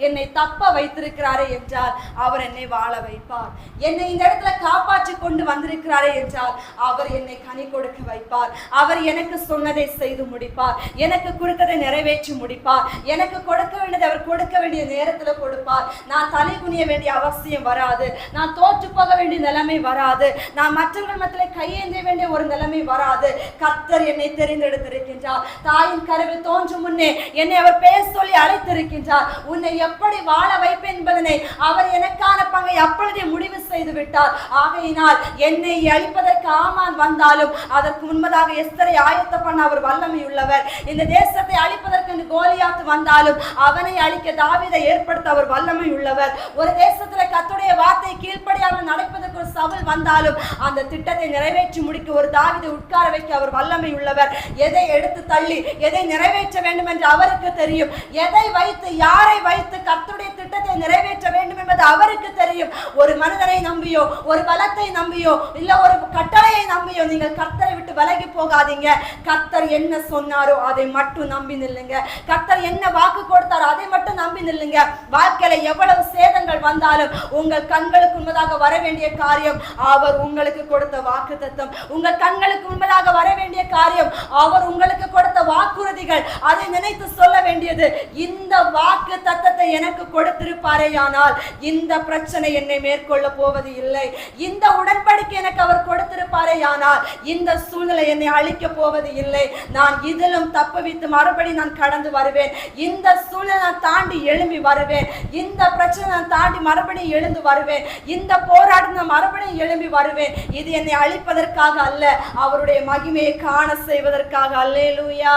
என்னை தப்ப வைத்திருக்கிறாரே என்றால் அவர் என்னை வாழ வைப்பார். என்னை இந்த இடத்துல காப்பாற்றி கொண்டு வந்திருக்கிறாரே என்றால் அவர் என்னை கனி கொடுக்க வைப்பார். அவர் எனக்கு சொன்னதை செய்து முடிப்பார். எனக்கு கொடுத்ததை நிறைவேற்றி முடிப்பார். எனக்கு கொடுக்க வேண்டியதை அவர் கொடுக்க வேண்டிய நேரத்துல கொடுப்பார். நான் தலை குனிய வேண்டிய அவசியம் வராது. நான் தோற்று போக வேண்டிய நிலைமை வராது. நான் மற்றவர்கள் மத்தியில் கையேந்திய வேண்டிய ஒரு நிலைமை வராது. கர்த்தர் என்னை தெரிந்தெடுத்திருக்கின்றார். தாயின் கருவில் தோன்றும் முன்னே என்னை அவர் பேர் சொல்லி அழைத்திருக்கின்றார். உன்னை எப்படி வாழ வைப்பேன் என்பதனை அவர் எனக்கான பங்கை அப்பொழுதே முடிவு செய்து விட்டார். ஆகையினால் என்னை அழிப்பதற்கு ஆமான் வந்தாலும் அதற்கு முன்பதாக எஸ்தரை ஆயத்த பண்ண அவர் வல்லமை உள்ளவர். இந்த தேசத்தை அழிப்பதற்கு கோலியாத் வந்தாலும் அவனை அழிக்க தாவீதை ஏற்படுத்த அவர் வல்லமை உள்ளவர். ஒரு தேசத்துல கர்த்தருடைய வார்த்தை கீழ்ப்படியாமல் நடப்பதற்கு ஒரு சவுல் வந்தாலும் அந்த திட்டத்தை நிறைவேற்றி முடிக்க ஒரு தாவீதை உட்கார வைக்க அவர் வல்லமை உள்ளவர். எதை எடுத்து தள்ளி எதை நிறைவேற்ற வேண்டும் என்று அவருக்கு தெரியும். எதை வைத்து யாரை வைத்து கர்த்தருடைய திட்டத்தை நிறைவேற்ற வேண்டும் என்பது அவருக்கு தெரியும். ஒரு மனிதனை நம்பியோ ஒரு பலத்தை நம்பியோ இல்ல ஒரு கட்டளையை நம்பியோ நீங்கள் கர்த்தரை விட்டு விலகி போகாதீங்க. கர்த்தர் என்ன சொன்னாரோ அதை மட்டும் நம்பி நில்லுங்க. கர்த்தர் என்ன வாக்கு கொடுத்தாரோ அதை மட்டும் நம்பி நில்லுங்க. வாழ்க்கையில எவ்வளவு சேதங்கள் வந்தாலும் உங்கள் கண்களுக்கு முன்பதாக வர வேண்டிய காரியம் அவர் உங்களுக்கு கொடுத்த வாக்குத்தத்தம். உங்கள் கண்களுக்கு முன்பதாக வர வேண்டிய காரியம் அவர் உங்களுக்கு கொடுத்த வாக்குறுதிகள். அதை நினைத்து சொல்ல வேண்டியது, இந்த வாக்கு தத்தத்தை எனக்கு கொடுத்திருப்பாரேயானால் இந்த பிரச்சனை என்னை மேற்கொள்ள போவது இல்லை. இந்த உடன்படிக்கை எனக்கு அவர் கொடுத்திருப்பாரேயானால் இந்த சூழ்நிலை என்னை அழிக்க போவது இல்லை. நான் இதிலும் தப்புவித்து மறுபடி நான் கடந்து வருவேன். இந்த சூழ்நிலை நான் தாண்டி எழும்பி வருவேன். இந்த பிரச்சனை நான் தாண்டி மறுபடியும் எழுந்து வருவேன். இந்த போராட்டம் நான் மறுபடியும் எழும்பி வருவேன். இது என்னை அழிப்பதற்காக அல்ல, அவருடைய மகிமையை காண செய்வதற்காக. அல்லேலூயா.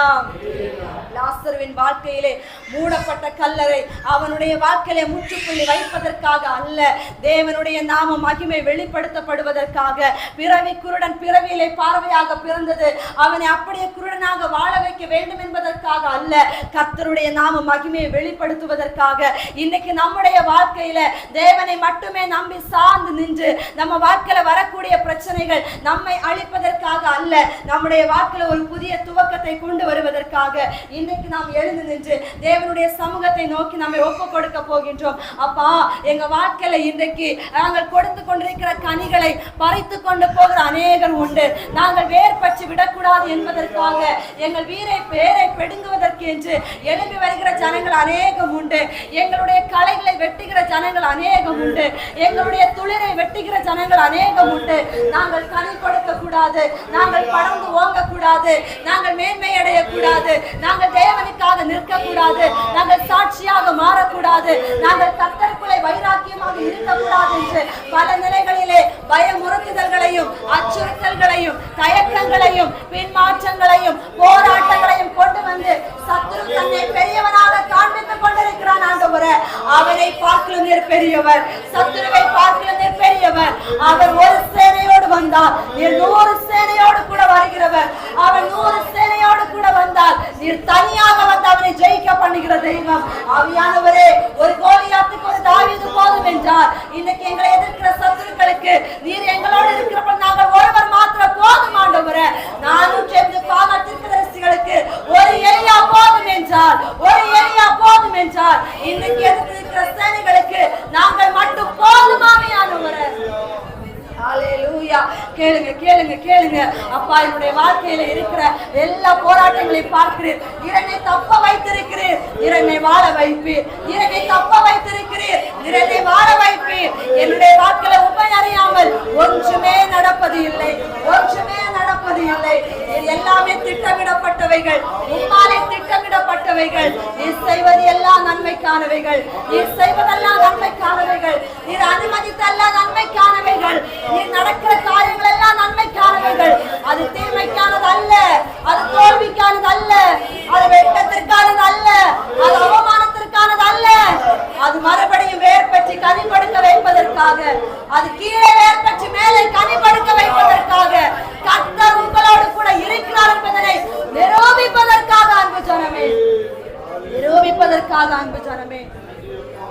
லாசருவின் வாழ்க்கையிலே மூடப்பட்ட கல்லறை அவனுடைய வாழ்க்கையிலே முற்றுப்புள்ளி வைப்பதற்காக அல்ல, தேவனுடைய நாம மகிமை வெளிப்படுத்தப்படுவதற்காக. பிறவி குருடன் பிறவியிலே பார்வையாக பிறந்தது அவனை அப்படியே குருடனாக வாழ வைக்க வேண்டும் என்பதற்காக அல்ல, கர்த்தருடைய நாம மகிமையை வெளிப்படுத்துவதற்காக. இன்னைக்கு நம்முடைய வாழ்க்கையில தேவனை மட்டுமே நம்பி சார்ந்து நின்று நம்ம வாழ்க்கையில வரக்கூடிய பிரச்சனைகள் நம்மை அழிப்பதற்காக அல்ல, நம்முடைய வாழ்க்கையில ஒரு புதிய துவக்கத்தை கொண்டு வருவதற்காக. இன்னைக்கு நாம் எழுந்து நின்று தேவனுடைய சமூகத்தை நோக்கி நம்மை ஒப்பு கொடுக்க போகின்றோம். அப்பா, எங்க வாழ்க்கையில இன்றைக்கு நாங்கள் கொடுத்து கொண்டிருக்கிற கனிகளை பறித்து கொண்டு போகிற அநேகர் உண்டு. நாங்கள் வேர் பற்றி விடக்கூடாது என்பதற்காக எங்கள் பேரை பெடுங்குவதற்கு என்று எழுப்பி வருகிற ஜனங்கள் அநேகம் உண்டு. எங்களுடைய களைகளை வெட்டுகிற ஜனங்கள் அநேகம் உண்டு. எங்களுடைய துளிரை வெட்டுகிற ஜனங்கள் அநேகம் உண்டு. நாங்கள் கனி கொடுக்க கூடாது, நாங்கள் படர்ந்து ஓங்க கூடாது, நாங்கள் மேன்மை அடைய கூடாது, நாங்கள் தேவனுக்காக நிற்க கூடாது, நாங்கள் சாட்சியாக மாறக்கூடாது, நாங்கள் கர்த்தருக்குள்ளே வைராக்கியமாக இருக்கக்கூடாது என்று பல நிலைகளிலே பயமுறுத்துதல்களையும் அச்சுறுத்தல்களையும் தயக்கங்களையும் பின்மாற்றங்களையும் போராட்டங்களையும் கொண்டு வந்து சத்துரு தன்னை பெரியவனாக காண்பித்துக் கொண்டிருக்கிறான். ஆண்டவரே, அவனை பார்க்கலும் நீர் பெரியவர், சத்துருவை பார்க்கலும் நீர் பெரியவர். அவர் ஒரு சேனையோடு வந்தால் நீர் 100 சேனையோடு கூட வருகிறவர். அவன் 100 சேனையோடு கூட வந்தால் நீர் தனியாக வந்து அவனை ஜெயிக்க பண்ணுகிற தெய்வம். ஆவியானவரே, ஒரு கோலியாத்துக்கு ஒரு தாவீது போதும் என்றார். இன்னைக்கு எங்களை எதிர்க்கிற சத்துருக்களுக்கு நீர் எங்களோடு இருக்கிறப்ப நாங்கள் ஒருவர் மாத்திரம் போதும். ஆண்டவரே, 450 பாகால் தீர்க்கதரிசிகளுக்கு ஒரு எலியா போதும் என்றால், ஒரு எலியா போதும் என்றால், இன்னைக்கு எதிர்க்கிற சேனைகளுக்கு நாங்கள் மட்டும் போதும். ஆவியானவரே, ஹல்லேலூயா. கேளுங்க கேளுங்க கேளுங்க. அப்பா, என்னுடைய வாழ்க்கையில இருக்கிற எல்லா போராட்டங்களையும் பார்க்கிறீர். என்னை தப்ப வைத்திருக்கிறீர், என்னை வாழ வைப்பீர். என்னை தப்ப வைத்திருக்கிறீர், என்னை வாழ வைப்பீர். என்னுடைய வாழ்க்கையில உண்மை அறியாமல் ஒன்றுமே நடப்பது இல்லை, ஒன்றுமே நடப்பது இல்லை. எல்லாமே திட்டமிடப்பட்டவைகள், உம்மாலே திட்டமிடப்பட்டவைகள். நீர் செய்வது எல்லாம் நன்மைக்கானவைகள், நீர் செய்வதெல்லாம் நன்மைக்கானவைகள், நீர் அனுமதித்தெல்லாம் நன்மைக்கானவைகள், நீர் நடக்கிற காரியங்கள் எல்லாம் நன்மைக்கானவைகள். அது தீமைக்கானது அல்ல, அது தோல்விக்கானது அல்ல, அது வெட்கத்திற்கானது அல்ல, அது அவமானத்திற்கானது அல்ல. அது மறுபடியும் வேர் பற்றி கனி படுக்க வைப்பதற்காக, அது கீழே வேர் பற்றி மேலே கனி படுக்க வைப்பதற்காக கர்த்தர் உங்களோடு கூட இருக்கிறார் என்பதனை நிரூபிப்பதற்காக அன்பு ஜனமே, நிரூபிப்பதற்காக அன்பு ஜனமே.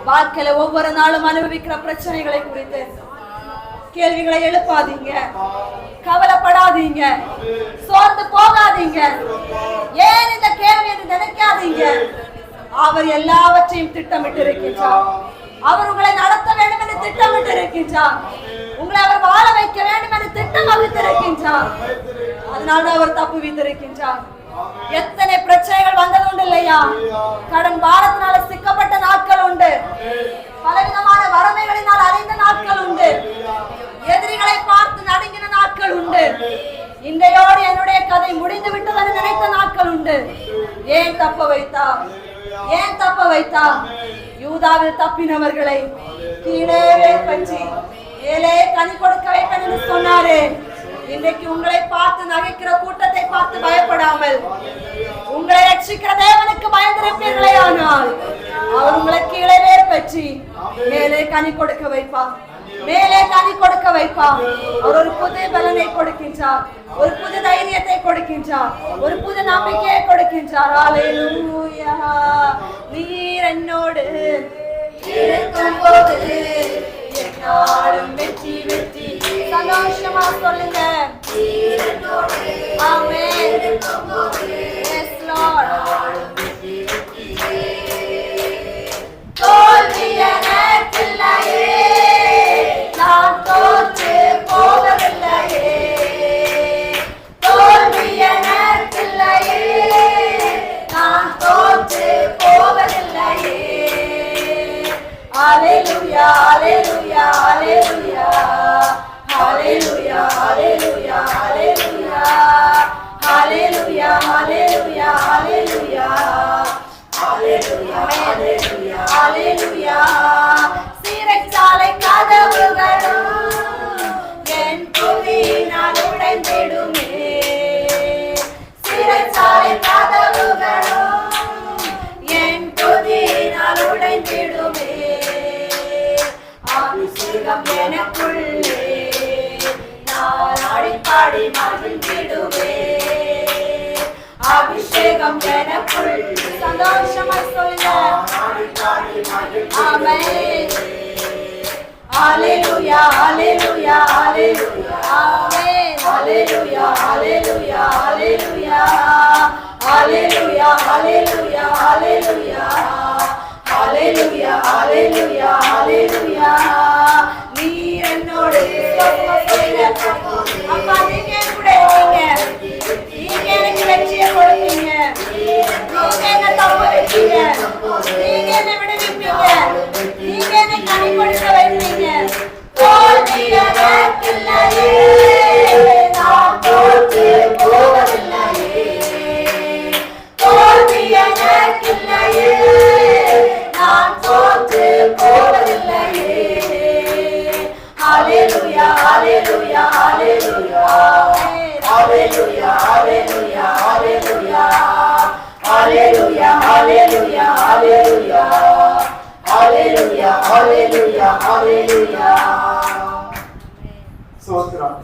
வாழ்க்கையில ஒவ்வொரு நாளும் அனுபவிக்கிற பிரச்சனைகளை குறித்து கேள்விகளை எழுப்பாதீங்க, கவலைப்படாதீங்க, சோர்ந்து போகாதீங்க. ஏன் இந்த கேள்வி என்று நினைக்காதீங்க. அவர் எல்லாவற்றையும் திட்டமிட்டு இருக்கின்றார். அவர் உங்களை நடத்த வேண்டும் என்று திட்டமிட்டு இருக்கின்றார். உங்களை அவர் வாழ வைக்க வேண்டும் என்று திட்டம் அமைத்திருக்கின்றார். அதனால அவர் தப்பு வைத்திருக்கின்றார். எத்தனை பிரச்சனைகள் வந்தது உண்டு இல்லையா? கடன் பாரத்தினால சிக்கப்பட்ட நாட்கள் உண்டு. பலவிதமான வறுமைகளினால் அடைந்த நாட்கள் உண்டு. எதிரிகளை பார்த்து நடுங்கின நாட்கள் உண்டு. இன்றையோடு என்னுடைய கதை முடிந்து விட்டது நினைத்த நாட்கள் உண்டு. ஏன் தப்ப வைத்தா? ஏன் தப்ப வைத்தா? யூதாவில் தப்பினவர்களை கீழே பற்றி மேலே கனி கொடுக்க வைப்பேன் என்று சொன்னாரே. இன்றைக்கு உங்களை பார்த்து நகைக்கிற கூட்டத்தை பார்த்து பயப்படாமல் உங்களை ரட்சிக்கிற தேவனுக்கு பயந்திருப்பீர்களே, ஆனால் அவர் உங்களை கீழே வேர் பற்றி மேலே கனி கொடுக்க வைப்பார். மேலே கனி கொடுக்க வைப்பார். அவர் ஒரு புது பலனை கொடுக்கின்றார், ஒரு புது தைரியத்தை கொடுக்கின்றார், ஒரு புது நம்பிக்கையை கொடுக்கின்றார். அல்லேலூயா. நீர் என்னோடு இருக்கும்போது என்னாலும் வெற்றி வெற்றி. சந்தோஷமா சொல்லுங்க. ஆமென். Yes Lord. தோல்வி எனக்கில்லையே, நான் தோற்று போவதில்லையே. தோல்வி எனக்கில்லையே, நான் தோற்று போவதில்லையே. Hallelujah, hallelujah, hallelujah. Hallelujah, hallelujah, hallelujah. Hallelujah, hallelujah, hallelujah. Hallelujah, hallelujah, hallelujah. சிறைச்சாலை கதவுகளும் என் புவியினால் உடைந்திடுமே. சிறைச்சாலை கதவுகளும் என் புவியினால் உடைந்திடுமே. அபிஷேகம் எனக்குள்ளே நான் ஆடிப்பாடி மகிழ்ந்திடுவே. அபிஷேகம் எனக்குள். சந்தோஷமா சொல்லுங்க. ஆமென். ஹalleluya, hallelujah, hallelujah. ஆமென். ஹalleluya, hallelujah, hallelujah. Hallelujah, hallelujah, hallelujah. Hallelujah, hallelujah, hallelujah. நீர் என்னோடு அப்பா, நீங்க கூட இருக்கீங்க. நீங்க எனக்கு வெற்றியை கொடுப்பீங்க. நீங்க என்ன தப்ப வைப்பீங்க. நீங்க என்ன விடுவிப்பீங்க. நீங்க என்ன கனி கொடுக்க வைப்பீங்க. தோல்வி எனக்கில்லையே, நான் தோற்று போவதில்லையே. தோல்வி எனக்கில்லையே, நான் தோற்று போவதில்லையே. Hallelujah, hallelujah, hallelujah. Hallelujah, hallelujah, hallelujah. Hallelujah, hallelujah, hallelujah. Hallelujah, hallelujah, hallelujah. ஸ்தோத்திரம்.